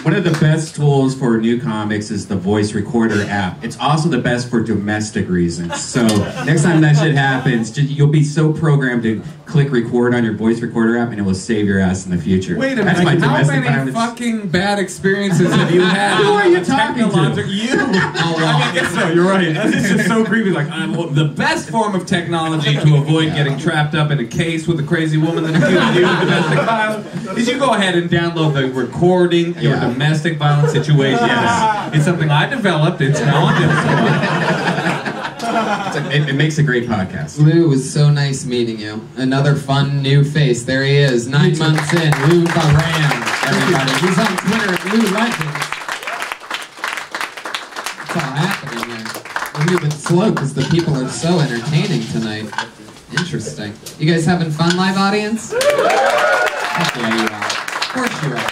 One of the best tools for new comics is the voice recorder app. It's also the best for domestic reasons. So next time that shit happens, you'll be so programmed to click record on your voice recorder app, and it will save your ass in the future. Wait a That's minute, my how domestic many violence. fucking bad experiences have you had? Who are you talking to? You. I guess so, you're right. It's just so creepy. Like, the best form of technology to avoid getting trapped up in a case with a crazy woman that accused you of domestic violence is you go ahead and download the recording your domestic violence situation. Yes. It's something I developed. It's now on It makes a great podcast. Lou, it was so nice meeting you. Another fun new face. There he is, 9 months in. Lou Baran, everybody. He's on Twitter at Lou Legends. What's all happening here? We're moving slow because the people are so entertaining tonight. Interesting. You guys having fun, live audience? Heck yeah, you are. Of course you are.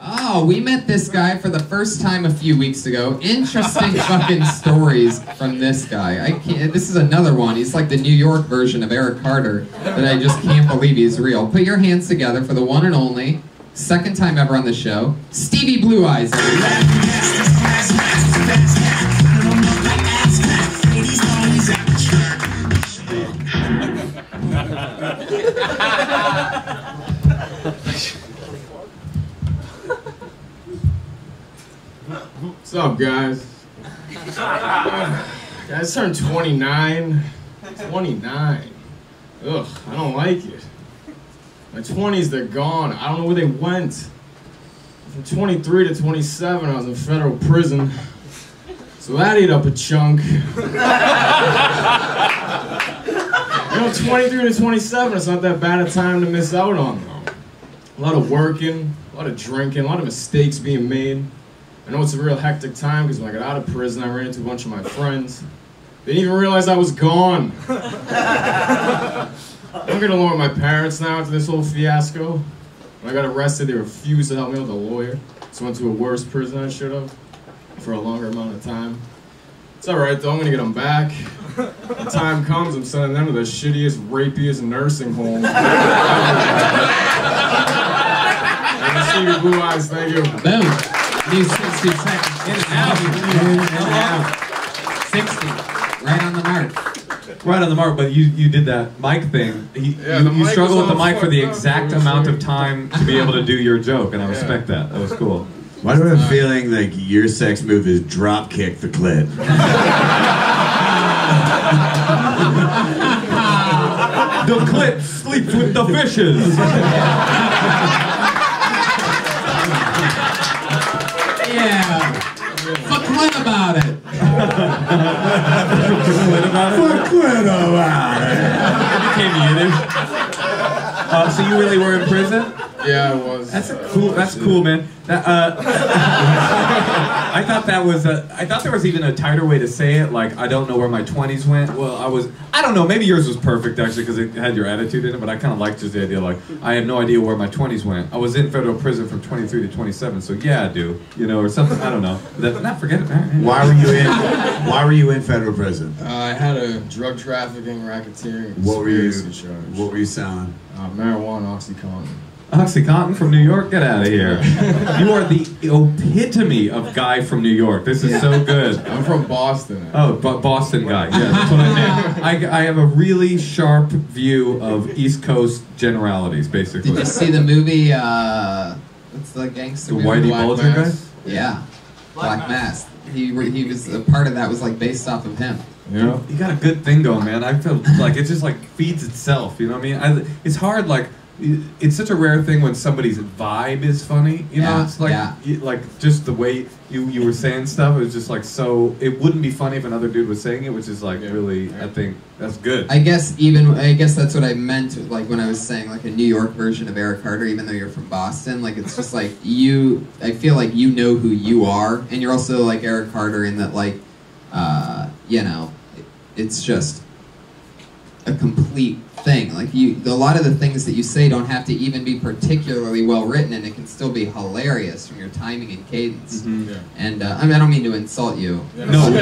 Oh, we met this guy for the first time a few weeks ago. Interesting fucking stories from this guy. I can't. This is another one. He's like the New York version of Eric Carter that I just can't believe he's real. Put your hands together for the one and only, second time ever on the show, Stevie Blue Eyes. What's up, guys? Guys turned 29. 29. Ugh, I don't like it. My 20s, they're gone. I don't know where they went. From 23 to 27, I was in federal prison. So that ate up a chunk. You know, 23 to 27, it's not that bad a time to miss out on, though. A lot of working, a lot of drinking, a lot of mistakes being made. I know it's a real hectic time because when I got out of prison, I ran into a bunch of my friends. They didn't even realize I was gone. I'm getting along with my parents now after this whole fiasco. When I got arrested, they refused to help me with a lawyer. So I went to a worse prison I should have for a longer amount of time. It's alright though, I'm gonna get them back. When the time comes, I'm sending them to the shittiest, rapiest nursing home. And I see your blue eyes, thank you. Boom. New 60 seconds. In and out. In and out. 60. Right on the mark. Right on the mark, but you did that mic thing. You struggle with the mic for the exact amount of time to be able to do your joke, and I respect that. That was cool. Why do I have a feeling like your sex move is drop kick the clit? The clit sleeps with the fishes. Yeah. Fuck Clint about it. Fuck quit about it. Became Yiddish. So you really were in prison? Yeah, I was. That's cool. That's cool, man. That, I thought that was. I thought there was even a tighter way to say it. Like, I don't know where my 20s went. Well, I don't know. Maybe yours was perfect actually because it had your attitude in it. But I kind of liked just the idea. Like, I have no idea where my 20s went. I was in federal prison from 23 to 27. So yeah, I do. You know, or something. I don't know. Not forget it. Why were you in? Why were you in federal prison? I had a drug trafficking, racketeering. What were you? Charge. What were you selling? Marijuana, OxyContin. OxyContin from New York? Get out of here. You are the epitome of guy from New York. This is so good. I'm from Boston. Oh, Boston guy. Yeah, that's what I meant. I have a really sharp view of East Coast generalities, basically. Did you see the movie, what's the gangster movie? The Whitey Bulger guy? Yeah. Black Mass. He was, a part of that was like based off of him. Yeah. You got a good thing going, man. I feel like it just like feeds itself, you know what I mean? It's hard, like, it's such a rare thing when somebody's vibe is funny, you know? It's like, like just the way you were saying stuff, it was just like so, it wouldn't be funny if another dude was saying it, which is like really, I think, that's good. I guess that's what I meant, like when I was saying like a New York version of Eric Carter, even though you're from Boston, like it's just like I feel like you know who you are, and you're also like Eric Carter in that like, you know, it's just, a complete thing. Like a lot of the things that you say don't have to even be particularly well written, and it can still be hilarious from your timing and cadence. Yeah. And I mean, I don't mean to insult you. No. You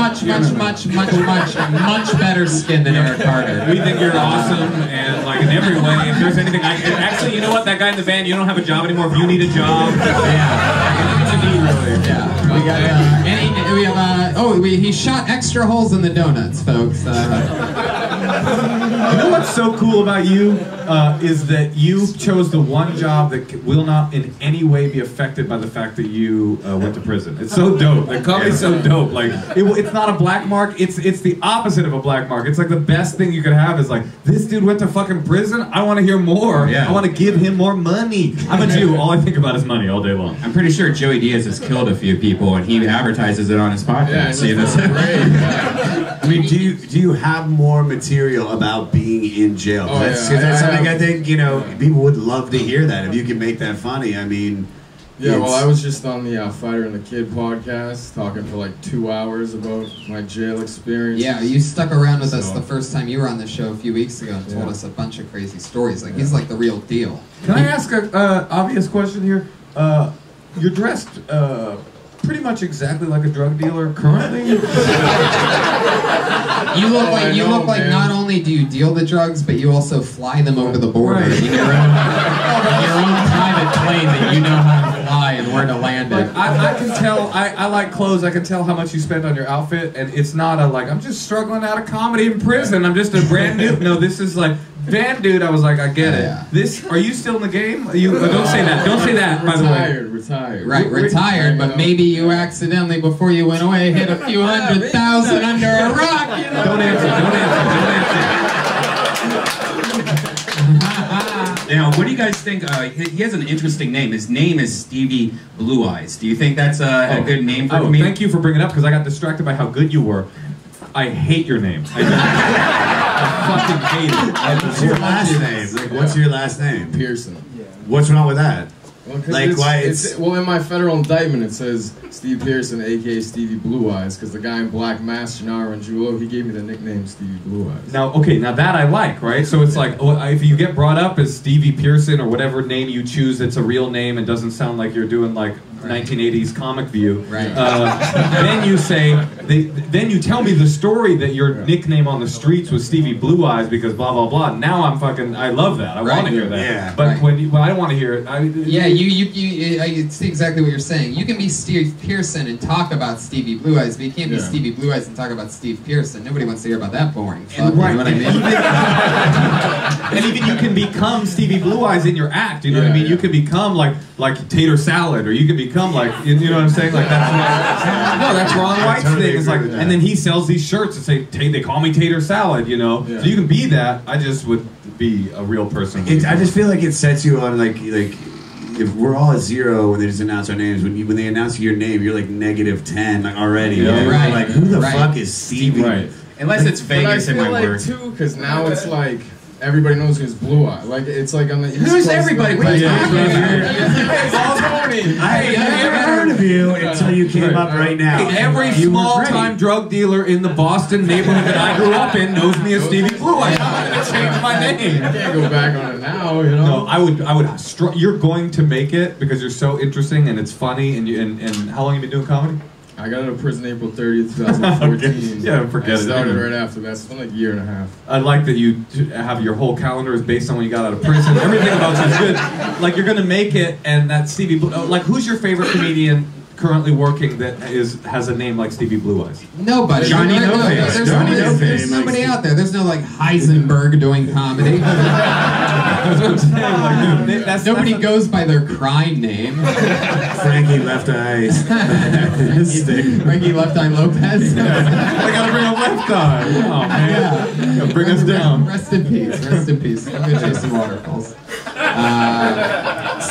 have much better skin than Eric Carter. We think you're awesome, and like in every way. If there's anything, actually, you know what? That guy in the band, you don't have a job anymore. If you need a job, he shot extra holes in the donuts, folks. You know what's so cool about you is that you chose the one job that will not in any way be affected by the fact that you went to prison. It's so dope. Like comedy's so dope. Like it's not a black mark. It's the opposite of a black mark. It's like the best thing you could have is like, this dude went to fucking prison. I want to hear more. Yeah. I want to give him more money. I'm a Jew. All I think about is money all day long. I'm pretty sure Joey Diaz has killed a few people, and he advertises it on his podcast. Yeah, See, that's I mean, do you have more material about being in jail? Oh, That's something I think, you know, people would love to hear that. If you can make that funny, I mean... Yeah, well, I was just on the Fighter and the Kid podcast talking for like 2 hours about my jail experience. Yeah, you stuck around with us the first time you were on the show a few weeks ago and told us a bunch of crazy stories. Like, he's like the real deal. Can I ask an obvious question here? You're dressed pretty much exactly like a drug dealer currently. You look like not only do you deal the drugs, but you also fly them over the border in your own private plane that you know how to fly and where to land it. I can tell. I like clothes. I can tell how much you spend on your outfit, and it's not a like I'm just struggling out of comedy in prison. I'm just a brand new. No, this is like. Van dude, I was like, I get it. This, are you still in the game? You don't say that. Don't say that. By the way, Retired. Right, retired. But maybe you accidentally, before you went away, hit a few 100,000 under a rock. You know? Don't answer. Now, what do you guys think? He has an interesting name. His name is Stevie Blue Eyes. Do you think that's a good name for me? Thank you for bringing it up because I got distracted by how good you were. I hate your name. I fucking hate it. What's your last name? Like, what's your last name? Pearson. What's wrong with that? Well, like, well, in my federal indictment it says Steve Pearson, aka Stevie Blue Eyes, because the guy in Black Mass, Gennaro and Julo, he gave me the nickname Stevie Blue Eyes. Now, okay, now that I like, right? So it's like, if you get brought up as Stevie Pearson or whatever name you choose that's a real name and doesn't sound like you're doing like 1980s comic view, right? Then you say, then you tell me the story that your nickname on the streets was Stevie Blue Eyes because blah blah blah. Now I'm fucking, I love that. I want to hear that. Yeah. But when I don't want to hear it. I see exactly what you're saying. You can be Steve Pearson and talk about Stevie Blue Eyes, but you can't be Stevie Blue Eyes and talk about Steve Pearson. Nobody wants to hear about that boring fuck. Right. You know what I mean? And even you can become Stevie Blue Eyes in your act. You know what I mean? You can become like Tater Salad, or you can become like, you know what I'm saying? Like that's Ron White's thing. It's like, and then he sells these shirts that say they call me Tater Salad. You know, so you can be that. I just would be a real person. I just feel like it sets you on like. If we're all at 0 when they just announce our names, when they announce your name, you're like -10 already. Yeah. Right. Like, who the fuck is Stevie? Right. Unless it's Vegas in my work. Too, because now it's like everybody knows who's Blue Eye. Like it's like on the East Who's Coast, everybody? Like, What are you talking about? I never heard of you until you came up right now. Hey, every small-time drug dealer in the Boston neighborhood that I grew up in knows me as Stevie Blue Eyes. I'm going to change my name. I can't go back on it now, you know. No, I would. You're going to make it because you're so interesting and it's funny. And how long have you been doing comedy? I got out of prison April 30th, 2014. Yeah, forget it. I started right after that. So it's been like a year and a half. I like that you have your whole calendar is based on when you got out of prison. Everything about you is good. Like you're gonna make it, and that Stevie Blue. Like, who's your favorite comedian currently working that has a name like Stevie Blue Eyes? Nobody. Johnny No Face. There's nobody out there. There's no like Heisenberg doing comedy. That's what I'm saying. Like, nobody goes by their crime name. Frankie Left Eye. Frankie Left Eye Lopez. I gotta bring up Left Eye. Oh man, gotta bring us down. Rest in peace. Rest in peace. I'm gonna chase some waterfalls.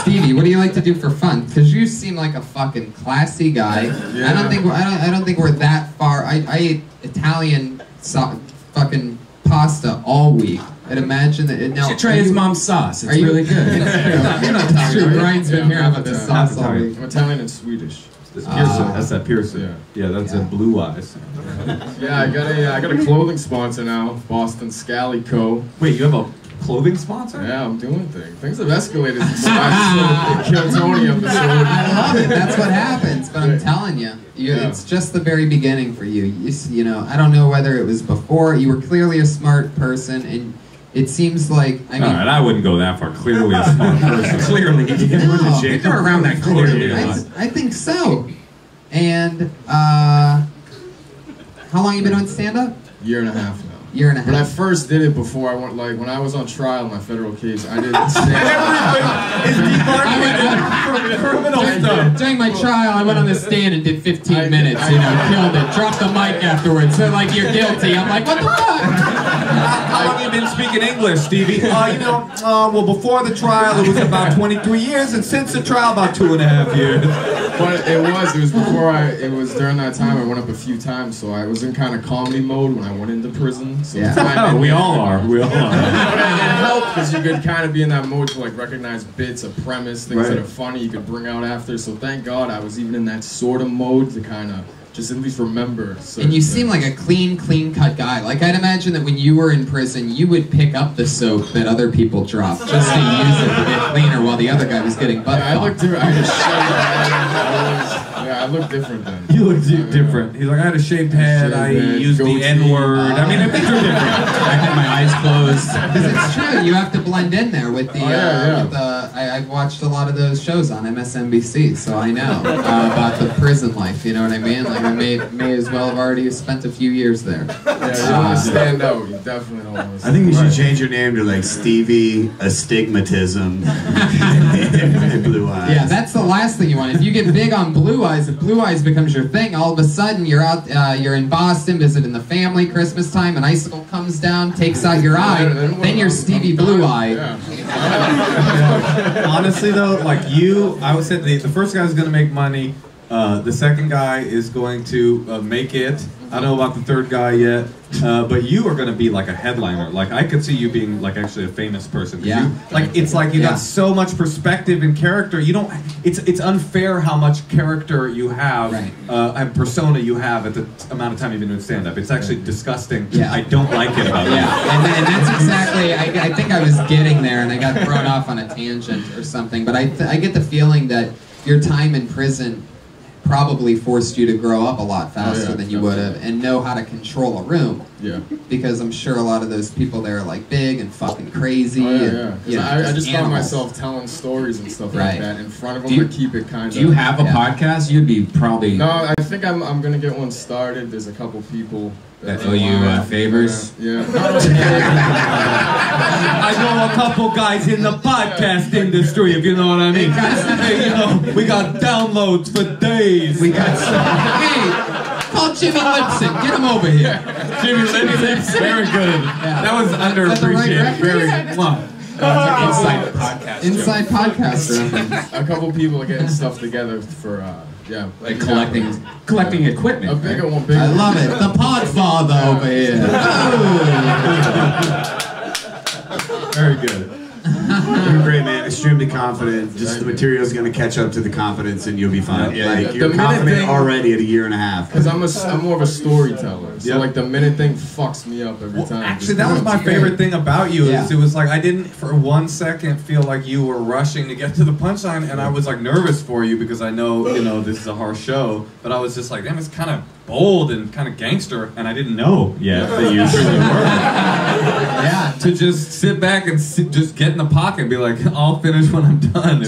Stevie, what do you like to do for fun? Because you seem like a fucking classy guy. Yeah. I don't think we're that far. I ate Italian fucking pasta all week. I'd imagine that. You should try his mom's sauce. It's really good. You're not Italian. Brian's been hearing about this sauce all week. I'm Italian and Swedish. It's piercing. That's that piercing. Yeah, that's a Blue Eyes. Yeah, I got a clothing sponsor now, Boston Scally Co. Wait, you have a clothing sponsor? Yeah, I'm doing things. Things have escalated since the last Kill Tony episode. I love it. That's what happens. But I'm telling you, it's just the very beginning for you. You know, I don't know whether it was before. You were clearly a smart person, and it seems like, I mean... All right, I wouldn't go that far. Clearly a smart person. Clearly. No, You're around that clearly. I think so. And, how long you been doing stand-up? Year and a half now. Year and a half. But I first did it before I went, like, when I was on trial in my federal case, I did criminal stuff. During my trial, I went on the stand and did 15 minutes, you know, killed it, dropped the mic afterwards. They're like, you're guilty. I'm like, what the fuck? How long have you been speaking English, Stevie? Well, before the trial, it was about 23 years, and since the trial, about 2.5 years. But it was before it was during that time I went up a few times, so I was in kind of comedy mode when I went into prison. So we all are. We all are. But it helped because you could kind of be in that mode to like recognize bits, a premise, things that are funny you could bring out after. So thank God I was even in that sort of mode to kind of just at least remember. And you seem like a clean cut guy. Like I'd imagine that when you were in prison, you would pick up the soap that other people dropped just to use it to get cleaner while the other guy was getting butt. I looked different. I just I look different then. You look different. He's like, I had a shaved head. I used the N-word. I mean, things are different. I had my eyes closed. Because it's true. You have to blend in there with the. I've watched a lot of those shows on MSNBC, so I know about the prison life. You know what I mean? Like I may as well have already spent a few years there. Yeah, you want to stand out. You definitely don't want to. I think you should change your name to like Stevie Astigmatism and Blue Eyes. Yeah, that's the last thing you want. If you get big on Blue Eyes, if Blue Eyes becomes your thing, all of a sudden you're out, you're in Boston visiting the family Christmas time, an icicle comes down, takes out your eye, then you're Stevie Blue Eye. Honestly though, like I would say the first guy is going to make money. The second guy is going to make it. I don't know about the third guy yet, but you are going to be like a headliner. Like I could see you being like actually a famous person. Yeah. It's like you got so much perspective and character. You don't. It's unfair how much character you have and persona you have at the amount of time you've been doing stand-up. It's actually disgusting. Yeah. I don't like it about you. And that's exactly. I think I was getting there, and I got thrown off on a tangent or something. But I get the feeling that your time in prison probably forced you to grow up a lot faster than you would have and know how to control a room. Yeah. Because I'm sure a lot of those people there are like big and fucking crazy. I just found myself telling stories and stuff like that in front of them to keep it kind of... Do you have a podcast? You'd be probably... No, I think I'm going to get one started. There's a couple people... that owe you favors? Yeah. I know a couple guys in the podcast industry, if you know what I mean. We got downloads for days. We got hey, call Jimmy Lipson. Get him over here. Jimmy Lipson, very good. That was underappreciated. Very well. Inside podcast. Inside podcast. A couple people are getting stuff together for like collecting equipment. A bigger one. I love it. The Podfather over here. Very good. You're great, man. Extremely confident. Just the material's going to catch up to the confidence, and you'll be fine. Like you're confident already at a year and a half. Because I'm more of a storyteller. So like the minute thing fucks me up every time. Actually, that was my favorite thing about you. Is it was like I didn't for 1 second feel like you were rushing to get to the punchline, and I was like nervous for you because I know this is a harsh show. But I was just like, damn, it's kind of bold and kind of gangster, and I didn't know yet that you really were. To just sit back and just get in the pocket and be like, I'll finish when I'm done.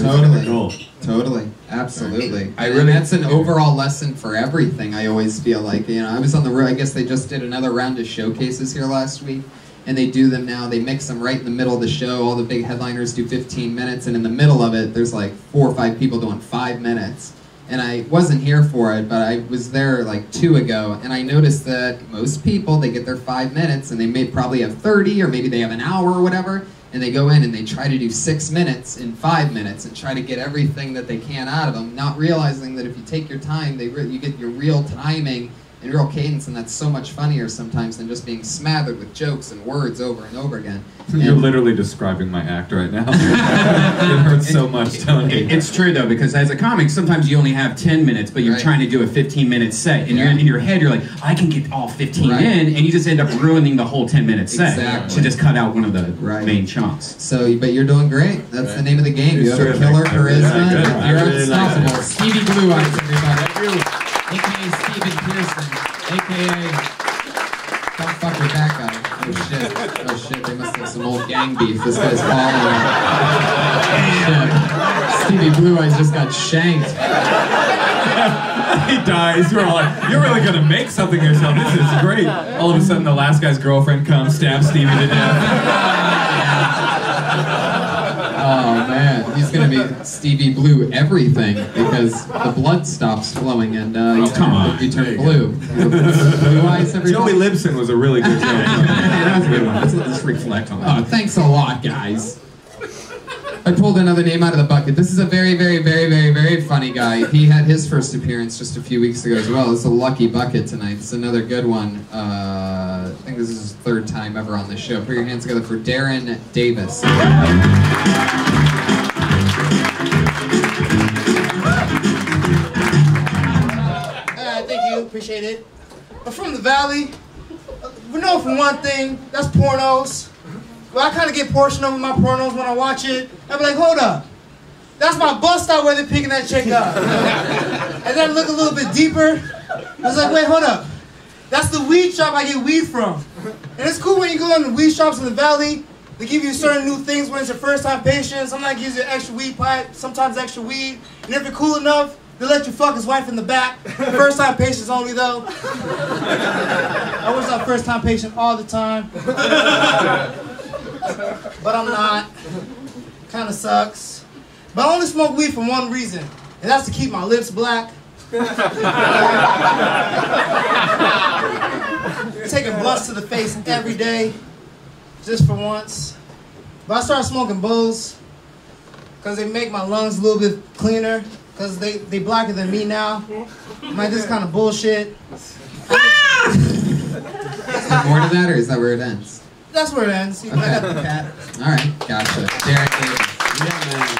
Totally. Absolutely. That's an overall lesson for everything. I always feel like, I was on the road. I guess they just did another round of showcases here last week, and they do them now. They mix them right in the middle of the show. All the big headliners do 15 minutes, and in the middle of it, there's like 4 or 5 people doing 5 minutes. And I wasn't here for it, but I was there like 2 ago, and I noticed that most people, they get their 5 minutes, and they may probably have 30, or maybe they have an hour or whatever, and they go in and they try to do 6 minutes in 5 minutes and try to get everything that they can out of them, not realizing that if you take your time, you get your real timing in real cadence, and that's so much funnier sometimes than just being smothered with jokes and words over and over again. You're literally describing my act right now. It hurts so much, Tony. It's true though, because as a comic, sometimes you only have 10 minutes, but you're trying to do a 15-minute set, and you're in your head, you're like, I can get all 15 in, and you just end up ruining the whole 10-minute set. Exactly. To just cut out one of the main chunks. So, but you're doing great. That's the name of the game. You have a killer charisma. You're unstoppable. Stevie Blue Eyes, everybody. AKA Steven Pearson. AKA... Don't fuck with that guy. Oh shit. Oh shit, they must have some old gang beef. This guy's following him. Shit. Stevie Blue Eyes just got shanked. He dies. We're all like, you're really gonna make something of yourself. This is great. All of a sudden, the last guy's girlfriend comes, stabs Stevie to death. Oh man, he's gonna be Stevie Blue everything because the blood stops flowing and you turn blue. Blue Eyes, everybody. Joey Libson was a really good joke. That was a good one. Let's reflect on that. Oh, thanks a lot, guys. I pulled another name out of the bucket. This is a very, very, very, very, very funny guy. He had his first appearance just a few weeks ago as well. It's a lucky bucket tonight. It's another good one. I think this is his third time ever on the show. Put your hands together for Darren Davis. Thank you, appreciate it. I'm from the Valley. We know for one thing, that's pornos. Well, I kind of get portion over my pornos when I watch it. I be like, hold up. That's my bus stop where they're picking that chick up. And then look a little bit deeper. I was like, wait, hold up. That's the weed shop I get weed from. And it's cool when you go in the weed shops in the Valley. They give you certain new things when it's your first time patient. Sometimes gives you an extra weed pipe, sometimes extra weed. And if you're cool enough, they let you fuck his wife in the back. First time patients only though. I was a first time patient all the time. But I'm not. Kinda sucks. But I only smoke weed for one reason, and that's to keep my lips black. Taking blunts to the face every day, just for once. But I started smoking bowls, because they make my lungs a little bit cleaner, because they blacker than me now. I'm like, this is kind of bullshit. Is there more to that, or is that where it ends? That's where it ends. Okay. I got the cat. Alright, gotcha. Derek Davis. Yeah, man.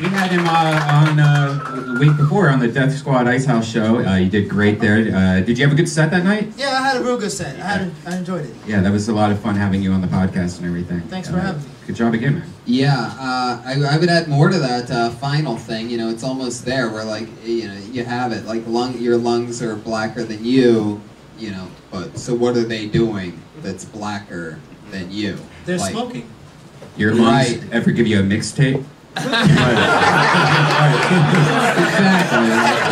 We had him on the week before on the Death Squad Ice House show. You did great there. Did you have a good set that night? Yeah, I had a real good set. I enjoyed it. Yeah, that was a lot of fun having you on the podcast and everything. Thanks for having me. Good job again, man. Yeah, I would add more to that final thing. You know, it's almost there where, like, you know, you have it. Like, your lungs are blacker than you, you know, but so what are they doing that's blacker than you? They're like, smoking. Your lungs ever give you a mixtape? Exactly.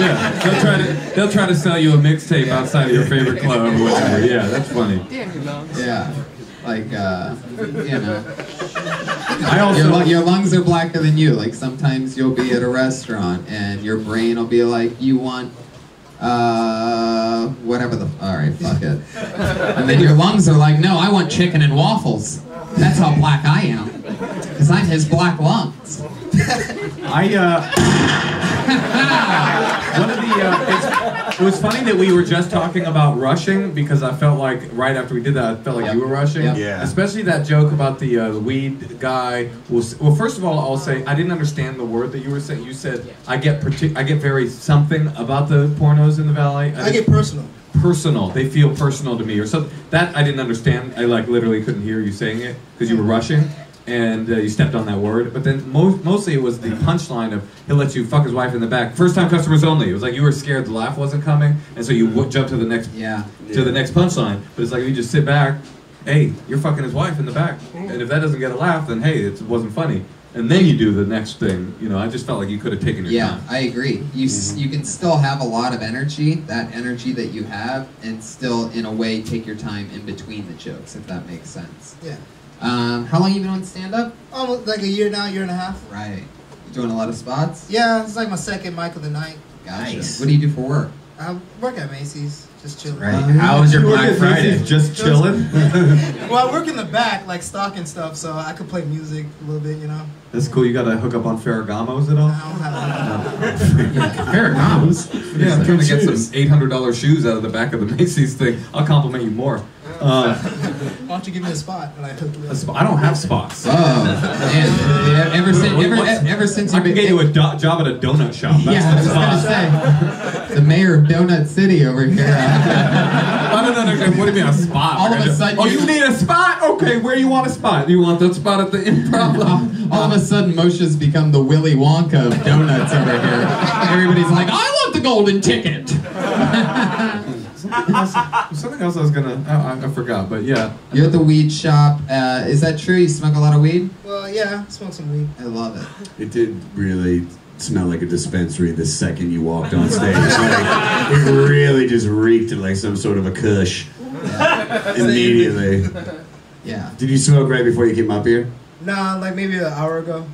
Yeah, they'll try to sell you a mixtape outside of your favorite club or whatever. Yeah, that's funny. Yeah, like you know. I also your lungs are blacker than you. Like sometimes you'll be at a restaurant and your brain will be like, you want whatever the. All right, fuck it. And then your lungs are like, no, I want chicken and waffles. That's how black I am, because I'm his black lungs. One of the, it was funny that we were just talking about rushing because I felt like right after we did that, I felt like you were rushing. Yep. Yeah. Especially that joke about the weed guy. Well, first of all, I'll say I didn't understand the word that you were saying. You said I get very something about the pornos in the Valley. I get personal. Personal. They feel personal to me, or something. That I didn't understand. I like literally couldn't hear you saying it because you were rushing. And you stepped on that word, but then mostly it was the punchline of he'll let you fuck his wife in the back. First time customers only. It was like you were scared the laugh wasn't coming, and so you jump to the next to the next punchline. But it's like if you just sit back, hey, you're fucking his wife in the back, and if that doesn't get a laugh, then hey, it wasn't funny. And then you do the next thing. You know, I just felt like you could have taken your time. Yeah, I agree. You can still have a lot of energy, that energy that you have, and still in a way take your time in between the jokes, if that makes sense. Yeah. How long have you been on stand-up? Almost like a year now, year and a half. Right. You doing a lot of spots? Yeah, it's like my second mic of the night. Gotcha. Nice. What do you do for work? I work at Macy's. Just chilling. Right. How was your Black Friday? Just chilling? Well, I work in the back, like stocking stuff, so I could play music a little bit, you know. That's cool. You got to hook up on Ferragamos at all? I don't have Ferragamos? Yeah, I'm trying to get some $800 shoes out of the back of the Macy's thing. I'll compliment you more. Why don't you give me a spot and I hook you up? I don't have spots. Oh, man. Ever since I can get you a job at a donut shop. That's I was gonna say, the mayor of Donut City over here. I don't understand. What do you mean a spot? All of a sudden, you need a spot? Okay, where you want a spot? You want that spot at the Improv? All of a sudden, Moshe's become the Willy Wonka of donuts over here. Everybody's like, I want the golden ticket. Something else I was gonna. I forgot, but yeah. You're at the weed shop. Is that true? You smoke a lot of weed? Well, yeah, I smoke some weed. I love it. It did really smell like a dispensary the second you walked on stage. Like, it really just reeked of like some sort of a kush immediately. Yeah. Did you smoke right before you came up here? Nah, like maybe an hour ago.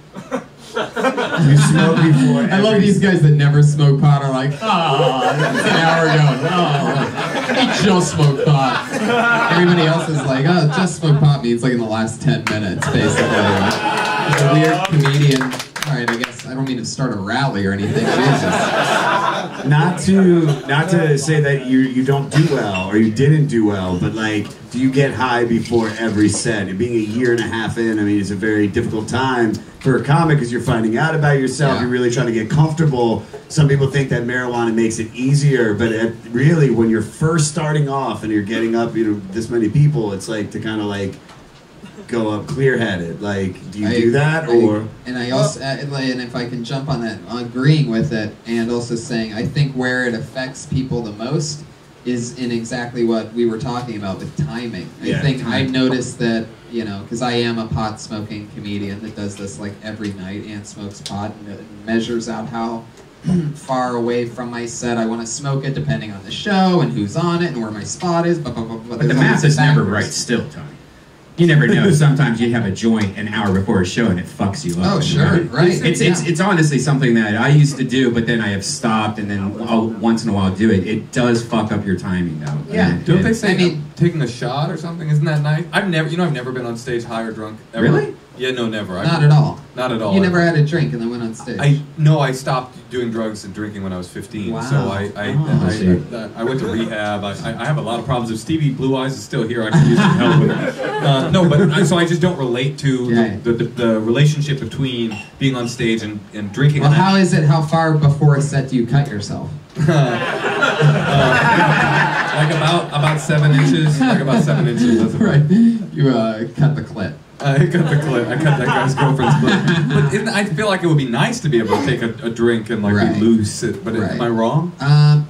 You smoked before. I love these guys that never smoke pot are like, oh, it's an hour ago. Oh, he just smoked pot. Everybody else is like, oh, just smoke pot means like in the last 10 minutes, basically. It's a weird comedian. All right, I guess I don't mean to start a rally or anything. Jesus. Not to say that you don't do well or you didn't do well, but like, do you get high before every set? And being a year and a half in, I mean, it's a very difficult time for a comic because you're finding out about yourself. You're really trying to get comfortable. Some people think that marijuana makes it easier, but really, when you're first starting off and you're getting up, this many people, it's like to kind of like go up clear-headed. Like, do you do that or? And I also, and if I can jump on that, agreeing with it, and also saying I think where it affects people the most is in exactly what we were talking about with timing. I think I noticed that, because I am a pot smoking comedian that does this like every night and smokes pot and measures out how far away from my set I want to smoke it depending on the show and who's on it and where my spot is. But the math is never right still, Tony. You never know. Sometimes you have a joint an hour before a show and it fucks you up. Oh, sure, right. It's honestly something that I used to do, but then I have stopped, and then I'll once in a while do it. It does fuck up your timing, though. Yeah. Don't they say taking a shot or something? Isn't that nice? I've never been on stage high or drunk. Ever. Really? Yeah, no, never. Not at all. Not at all. You never had a drink and then went on stage. I stopped doing drugs and drinking when I was 15. Wow. So I went to rehab. I have a lot of problems. If Stevie Blue Eyes is still here, I could use some help with it. No, but so I just don't relate to the relationship between being on stage and drinking. Well, how far before a set do you cut yourself? Like about 7 inches. Like about 7 inches. That's right. You cut the clit. I cut the clip. I cut that guy's girlfriend's clip. But I feel like it would be nice to be able to take a drink and like be loose. But am I wrong?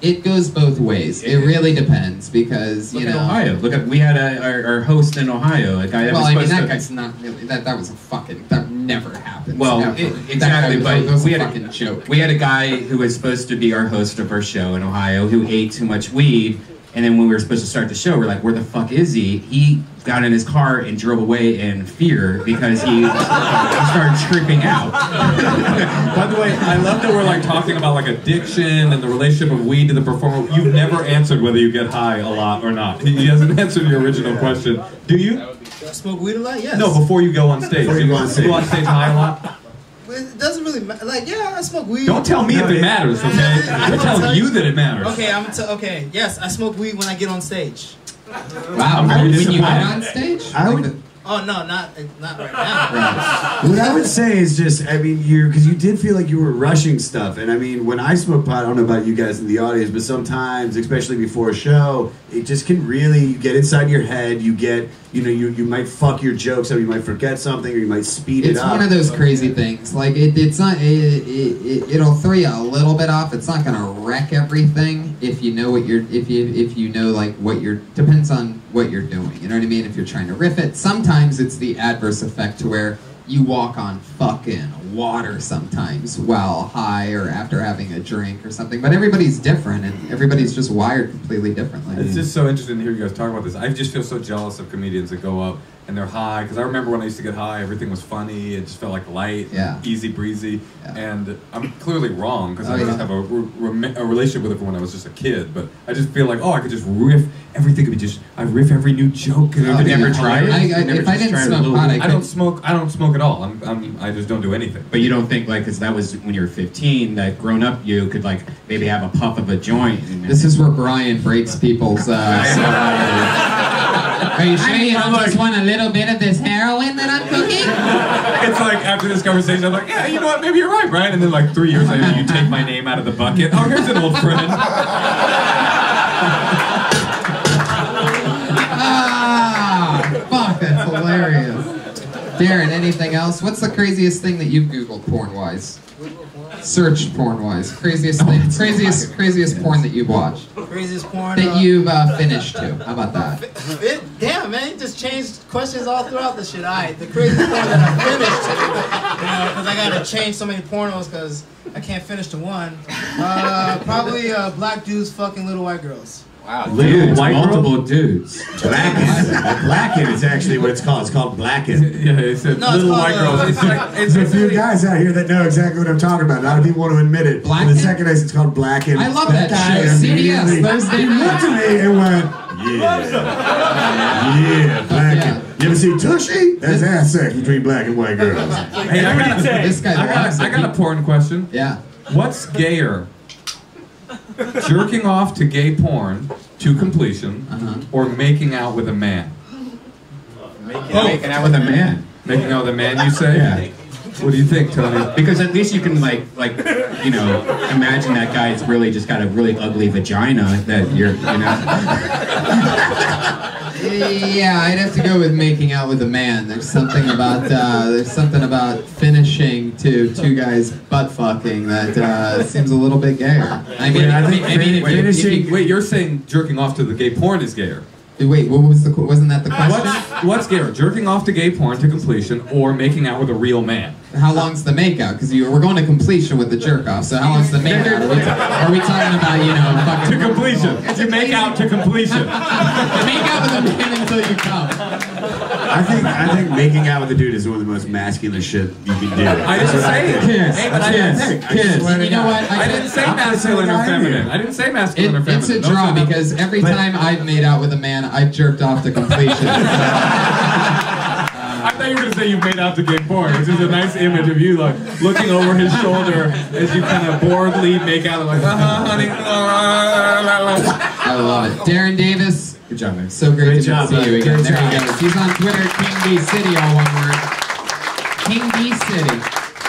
It goes both ways. It really depends because Look at Ohio. We had our host in Ohio, a guy that was supposed that guy's not really. That was a fucking. That never happened. Well, exactly. But we had a fucking joke. We had a guy who was supposed to be our host of our show in Ohio who ate too much weed. And then when we were supposed to start the show, we're like, where the fuck is he? He got in his car and drove away in fear because he started tripping out. By the way, I love that we're like talking about like addiction and the relationship of weed to the performer. You've never answered whether you get high a lot or not. He hasn't answered your original question. Do you? Do I smoke weed a lot? Yes. No, before you go on stage. Before you go on stage. You go on stage high a lot? It doesn't really matter. Like, yeah, I smoke weed. Don't tell me if it matters, okay? I'm telling you that it matters. Okay, okay. Yes, I smoke weed when I get on stage. Wow, when you get on stage? Oh no, not right now. What I would say is just, I mean, because you did feel like you were rushing stuff, and I mean, when I smoke pot, I don't know about you guys in the audience, but sometimes, especially before a show, it just can really get inside your head. You get, you might fuck your jokes up, you might forget something, or you might speed it up. It's one of those crazy things. Like it's not. It'll throw you a little bit off. It's not gonna wreck everything if you know what you're. If you know like what you're. Depends on what you're doing. You know what I mean? If you're trying to riff it, sometimes it's the adverse effect to where you walk on fucking water sometimes while high or after having a drink or something. But everybody's different and everybody's just wired completely differently. It's just so interesting to hear you guys talk about this. I just feel so jealous of comedians that go up and they're high. Because I remember when I used to get high, everything was funny. It just felt like light, easy breezy. Yeah. And I'm clearly wrong because I just have a relationship with it from when I was just a kid. But I just feel like, I could just riff. Everything could be just. I riff every new joke. Have you never tried it? If I didn't smoke pot, I don't smoke. I don't smoke at all. I just don't do anything. But you don't think like, because that was when you were 15, that grown up you could like maybe have a puff of a joint. This is where Brian breaks people's. Are you sure you don't just want a little bit of this heroin that I'm cooking? It's like after this conversation, I'm like, yeah, you know what? Maybe you're right, Brian. And then like 3 years later, you take my name out of the bucket. Oh, here's an old friend. Fuck, that's hilarious. Darren, anything else? What's the craziest thing that you've Googled porn-wise? Searched porn-wise. Craziest thing, craziest porn that you've watched. Craziest porn that you've finished to. How about that? Damn, man, it just changed questions all throughout the shit. Alright, the craziest porn that I finished to, because I gotta change so many pornos because I can't finish to one. Probably black dudes fucking little white girls. Wow, dudes, multiple dudes. Blacken is actually what it's called. It's called blacken. Yeah, it's little white girls. It's a few guys out here that know exactly what I'm talking about. A lot of people want to admit it. Blacken? The second is it's called blacken. I love that shit. CBS. He looked at me and went, yeah, blacken. You ever see Tushy? That's ass sex between black and white girls. Hey, I got a porn question. Yeah. What's gayer? Jerking off to gay porn to completion, or making out with a man? Making out with a man. Making out with a man, you say? Yeah. What do you think, Tony? Because at least you can imagine that guy's really just got a really ugly vagina that Yeah, I'd have to go with making out with a man. There's something about finishing to two guys butt fucking that seems a little bit gayer. I mean, Wait, you're saying jerking off to the gay porn is gayer? Wait, wasn't that the question? What's gayer? Jerking off to gay porn to completion, or making out with a real man? How long's the makeout? Because we're going to completion with the jerk off. So how long's the makeout? Are we talking about fucking to completion? To make out to completion. Make out with a man until you come. I think making out with a dude is one of the most masculine shit you can do. I didn't say it. Kiss. You know what? I didn't say masculine or feminine. I didn't say masculine or feminine. It's a draw because every time I've made out with a man, I've jerked off to completion. I thought you were going to say you made out to gay porn, which is a nice image of you like looking over his shoulder as you kind of boredly make out like, honey. I love it. Darren Davis. Good job, man. So great to see you again. There he goes. He's on Twitter, King D City, all one word. King D City.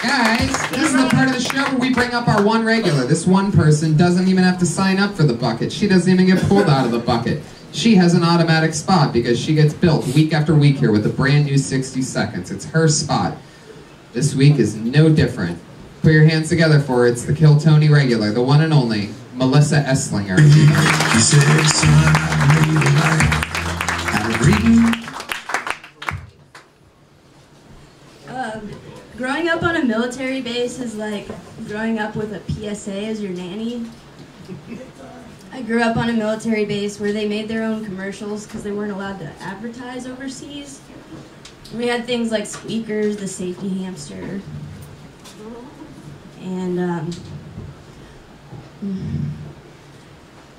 Guys, this is the part of the show where we bring up our one regular. This one person doesn't even have to sign up for the bucket. She doesn't even get pulled out of the bucket. She has an automatic spot because she gets built week after week here with a brand new 60 seconds. It's her spot. This week is no different. Put your hands together for her. It's the Kill Tony regular, the one and only Melissa Esslinger. Growing up on a military base is like growing up with a PSA as your nanny. I grew up on a military base where they made their own commercials because they weren't allowed to advertise overseas. We had things like squeakers, the safety hamster, and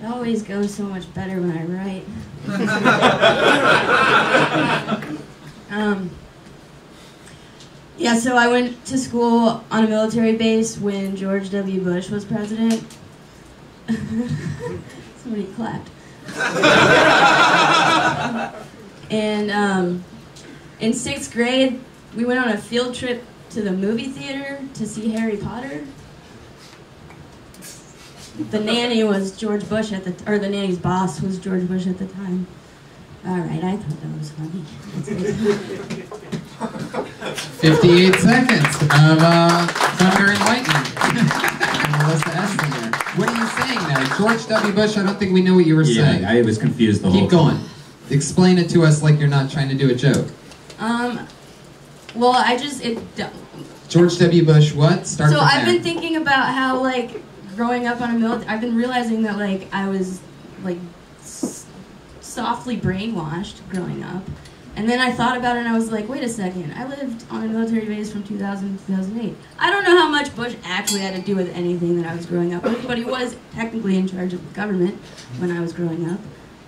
it always goes so much better when I write. Yeah, so I went to school on a military base when George W. Bush was president. Somebody clapped. And in 6th grade, we went on a field trip to the movie theater to see Harry Potter. The nanny was George Bush the nanny's boss was George Bush at the time. All right, I thought that was funny. 58 seconds of thunder and lightning. Melissa Esslinger. What are you saying there? George W. Bush, I don't think we know what you were saying. Yeah, I was confused the whole time. Keep going. Explain it to us like you're not trying to do a joke. Well, George W. Bush, what? So I've been thinking about how, like, growing up on a military, I've been realizing that, like, I was, like, softly brainwashed growing up. And then I thought about it and I was like, wait a second, I lived on a military base from 2000 to 2008. I don't know how much Bush actually had to do with anything that I was growing up with, but he was technically in charge of the government when I was growing up.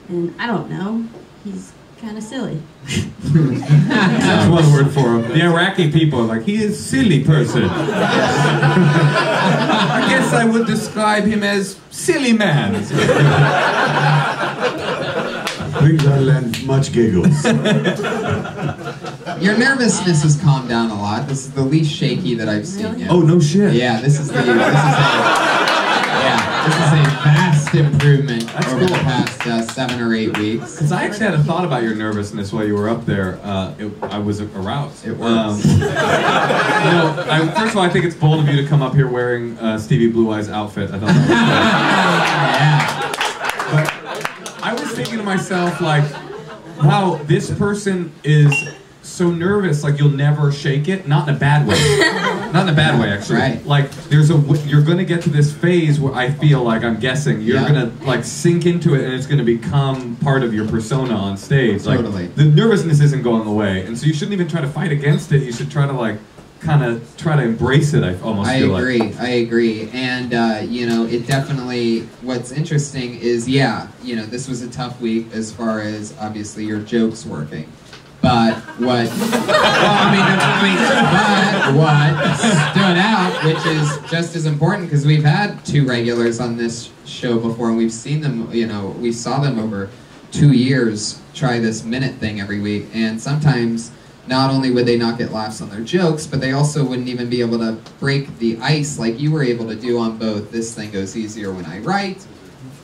And I don't know, he's kind of silly. That's one word for him. The Iraqi people are like, he is a silly person. I guess I would describe him as silly man. Brings out and much giggles. Your nervousness has calmed down a lot. This is the least shaky that I've seen yet. Oh, no shit. Yeah, this is a vast improvement over the past 7 or 8 weeks. Because I actually had a thought about your nervousness while you were up there. I was aroused. It works. First of all, I think it's bold of you to come up here wearing Stevie Blue Eye's outfit. I thought that was But I was thinking to myself, like, wow, this person is so nervous, like you'll never shake it. Not in a bad way. Not in a bad way, actually. Right. Like, you're gonna get to this phase where I feel like, I'm guessing, you're gonna like sink into it and it's gonna become part of your persona on stage. Like, Totally. the nervousness isn't going away, and so you shouldn't even try to fight against it. You should try to like, kind of try to embrace it. I almost feel like. I agree. And, it definitely, what's interesting is, this was a tough week as far as, obviously, your jokes working. But what stood out, which is just as important, because we've had 2 regulars on this show before, and we've seen them, we saw them over 2 years try this minute thing every week, and sometimes not only would they not get laughs on their jokes, but they also wouldn't even be able to break the ice like you were able to do on both This Thing Goes Easier When I Write.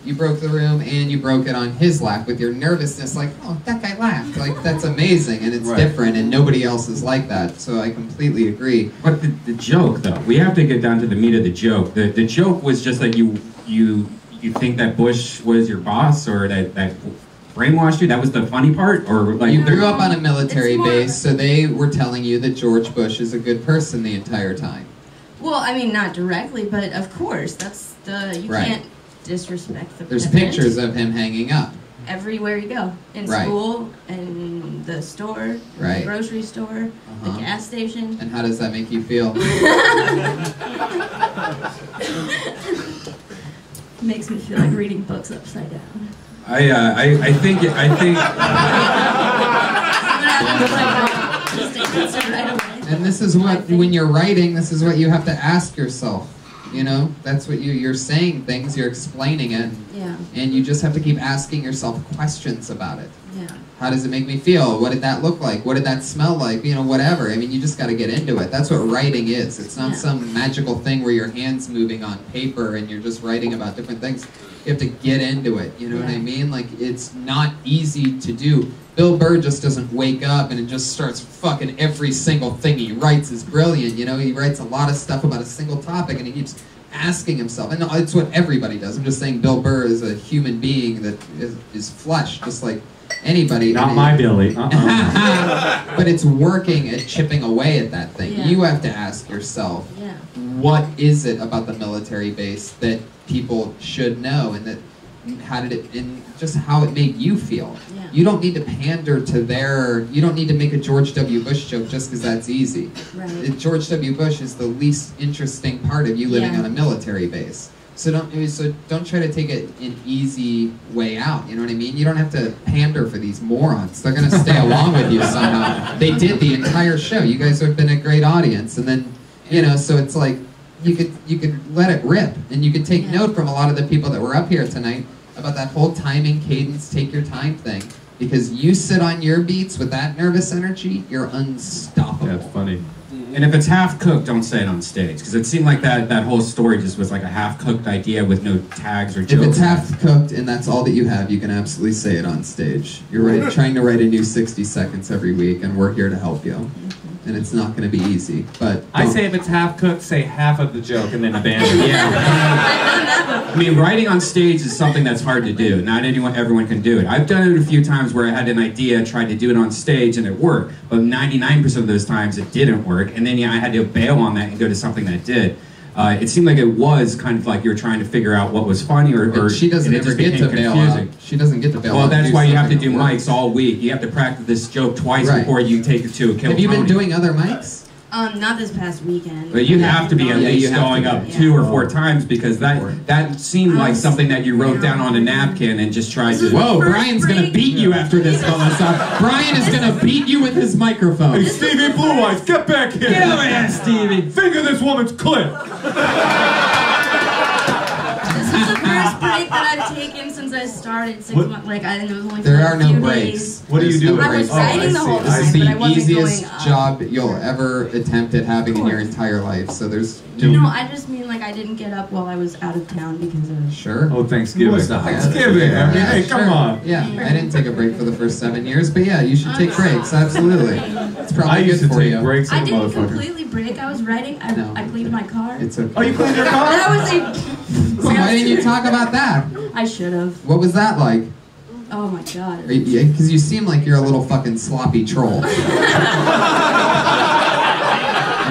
You broke the room, and you broke it on his laugh with your nervousness, like, oh, that guy laughed. Like, that's amazing, and it's different, and nobody else is like that, so I completely agree. But the joke, though, we have to get down to the meat of the joke. The joke was just that you think that Bush was your boss, or that brainwashed you? That was the funny part? Or like you grew up on a military base, so they were telling you that George Bush is a good person the entire time. Well, I mean, not directly, but of course, that's you can't disrespect the There's president. pictures of him hanging up. Everywhere you go. In school, in the store, the grocery store, the gas station. And how does that make you feel? Makes me feel like reading books upside down. I think And this is what, when you're writing, this is what you have to ask yourself. That's what you're saying things, you're explaining it. Yeah. And you just have to keep asking yourself questions about it. Yeah. How does it make me feel? What did that look like? What did that smell like? Whatever. I mean, you just got to get into it. That's what writing is. It's not some magical thing where your hand's moving on paper and you're just writing about different things. You have to get into it. You know what I mean? Like, it's not easy to do. Bill Burr just doesn't wake up and it just starts fucking every single thing he writes is brilliant. He writes a lot of stuff about a single topic and he keeps asking himself. And it's what everybody does. I'm just saying Bill Burr is a human being that is flesh, just like anybody. Not my Billy. But it's working at chipping away at that thing. Yeah. You have to ask yourself, what is it about the military base that people should know, and just how it made you feel. Yeah. You don't need to pander to you don't need to make a George W. Bush joke just because that's easy. Right. George W. Bush is the least interesting part of you living on a military base. So don't try to take it an easy way out. You know what I mean? You don't have to pander for these morons. They're gonna stay along with you somehow. They did the entire show. You guys have been a great audience, and then so it's like you could let it rip, and you could take note from a lot of the people that were up here tonight about that whole timing, cadence, take your time thing. Because you sit on your beats with that nervous energy, you're unstoppable. That's funny. And if it's half cooked, don't say it on stage, because it seemed like that whole story just was like a half cooked idea with no tags or jokes. If it's half cooked and that's all that you have, you can absolutely say it on stage. You're trying to write a new 60 seconds every week, and we're here to help you. And it's not going to be easy, but I say if it's half cooked, say half of the joke and then abandon it. I mean, writing on stage is something that's hard to do. Not everyone can do it. I've done it a few times where I had an idea, tried to do it on stage, and it worked. But 99% of those times, it didn't work. And then I had to bail on that and go to something that did. it seemed like it was kind of like you're trying to figure out what was funny, or she doesn't ever get to bail out. She doesn't get to bail out. Well, that's why you have to do mics all week. You have to practice this joke twice before you take it to a kill. Have you been doing other mics? Not this past weekend. But you have to be at least going up 2 or 4 times, because that seemed like something that you wrote down on a napkin and just tried to. Whoa, Brian's gonna beat you after this, Melissa. Brian is gonna beat you with his microphone. Hey, Stevie Blue Eyes, get back here! Get over here, Stevie! Finger this woman's clit! This is the first break that I've taken since I started 6 months. Like, it was only for There like are a no few breaks. days. What do you do? I was writing the whole time, This is but I the wasn't easiest going up. job you'll ever attempt at having in your entire life. So there's No, I just mean like I didn't get up while I was out of town because of. Sure. Oh, Thanksgiving. Thanksgiving. I mean, hey, come on. Yeah, I didn't take a break for the first 7 years, but yeah, you should take breaks. Absolutely. It's probably I used good to for take you. breaks I like a didn't motherfucker. completely break. I was writing. I cleaned my car. It's okay. Oh, you cleaned your car? That was a. Why didn't you talk about that? I should have. What was that like? Oh my god. Because you seem like you're a little fucking sloppy troll. Am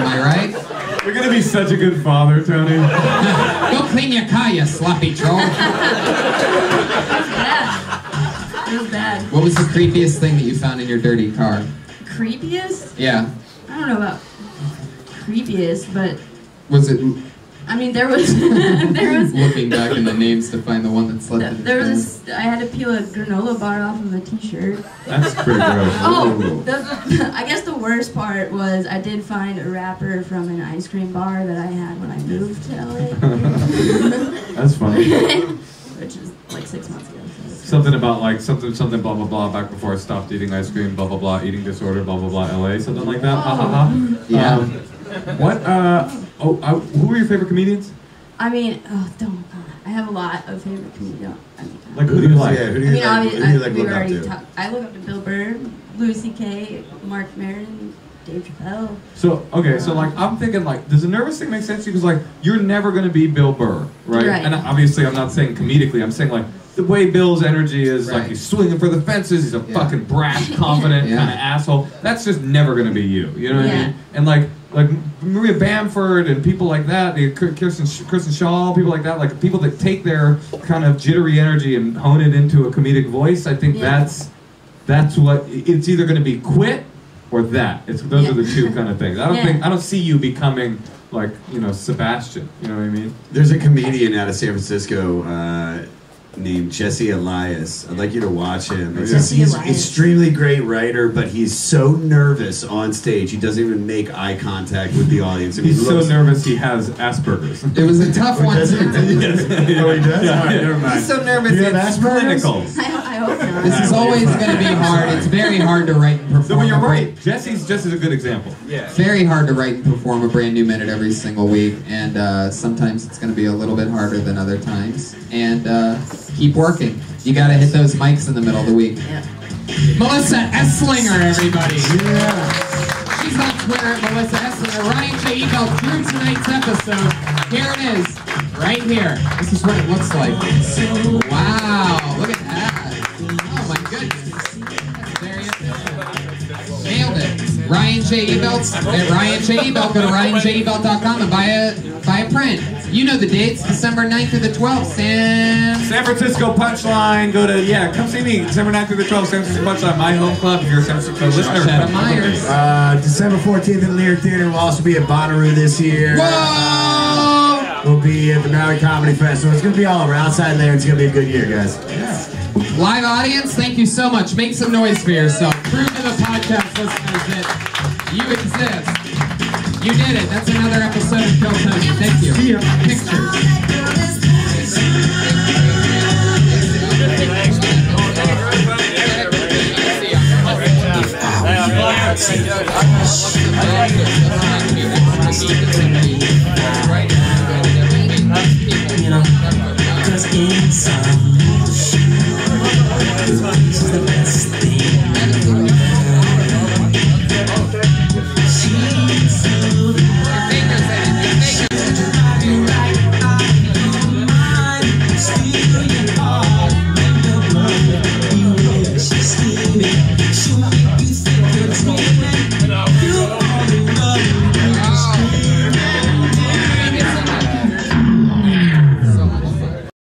I right? You're gonna be such a good father, Tony. Go clean your car, you sloppy troll. It was bad. What was the creepiest thing that you found in your dirty car? Creepiest? Yeah. I don't know about creepiest, but Was it I mean there was there was looking back in the names to find the one that slept in there your was I had to peel a granola bar off of a t-shirt. That's pretty gross. Oh, I guess the worst part was I did find a wrapper from an ice cream bar that I had when I moved to LA. That's funny. Which is like 6 months ago. Something about like something blah blah blah back before I stopped eating ice cream, blah blah blah, eating disorder, blah blah blah, LA, something like that. Ha ha ha. Yeah. What? Who were your favorite comedians? I mean, I have a lot of favorite comedians. Like who do you like? Yeah, who do you like? Who do you like we look up already to? I look up to Bill Burr, Louis C.K., Mark Maron, Dave Chappelle. So okay, so like I'm thinking like, does the nervous thing make sense to you? Because like you're never gonna be Bill Burr, right? Right. And obviously I'm not saying comedically. I'm saying like the way Bill's energy is, like Right. he's swinging for the fences. He's a fucking brash, confident Yeah. kind of asshole. That's just never gonna be you. You know what I Yeah. mean? And like Maria Bamford and people like that, Kristen Shaw, people like that, like people that take their kind of jittery energy and hone it into a comedic voice. I think that's what it's either going to be quit or that. Those are the two kind of things. I don't see you becoming like Sebastian. You know what I mean? There's a comedian out of San Francisco named Jesse Elias. I'd like you to watch him. He's an extremely great writer, but he's so nervous on stage. He doesn't even make eye contact with the audience. I mean, He's so nervous he has Asperger's. It was a tough one. Yes. Oh, he does? Yeah. All right, never mind. He's so nervous Do you have it's Asperger's? clinicals. I hope not. This is always going to be hard. It's very hard to write and perform. So, well, you're a right. Jesse's just is a good example. Yeah. Very hard to write and perform a brand new minute every single week, and sometimes it's going to be a little bit harder than other times. And keep working. You got to hit those mics in the middle of the week. Yeah. Melissa Esslinger, everybody. Yeah. She's on Twitter at Melissa Esslinger. Ryan J. Ebel drew tonight's episode. Here it is, right here. This is what it looks like. Wow, look at that. Oh my goodness. That's very efficient. Nailed it. Ryan J. Ebel at Ryan J. Ebel. Go to ryanjebel.com and buy a print. You know the dates, December 9th through the 12th. San Francisco Punchline. Go to, come see me. December 9th through the 12th, San Francisco Punchline, my home club. If you're a San Francisco listener. Meyers. December 14th in Lyric Theater. We'll also be at Bonnaroo this year. Whoa! We'll be at the Maui Comedy Festival. It's going to be all over. Outside there, it's going to be a good year, guys. Live audience, thank you so much. Make some noise for yourself. Prove to the podcast listeners that you exist. You did it. That's another episode of Kill Tony. Thank you. Pictures. Right now.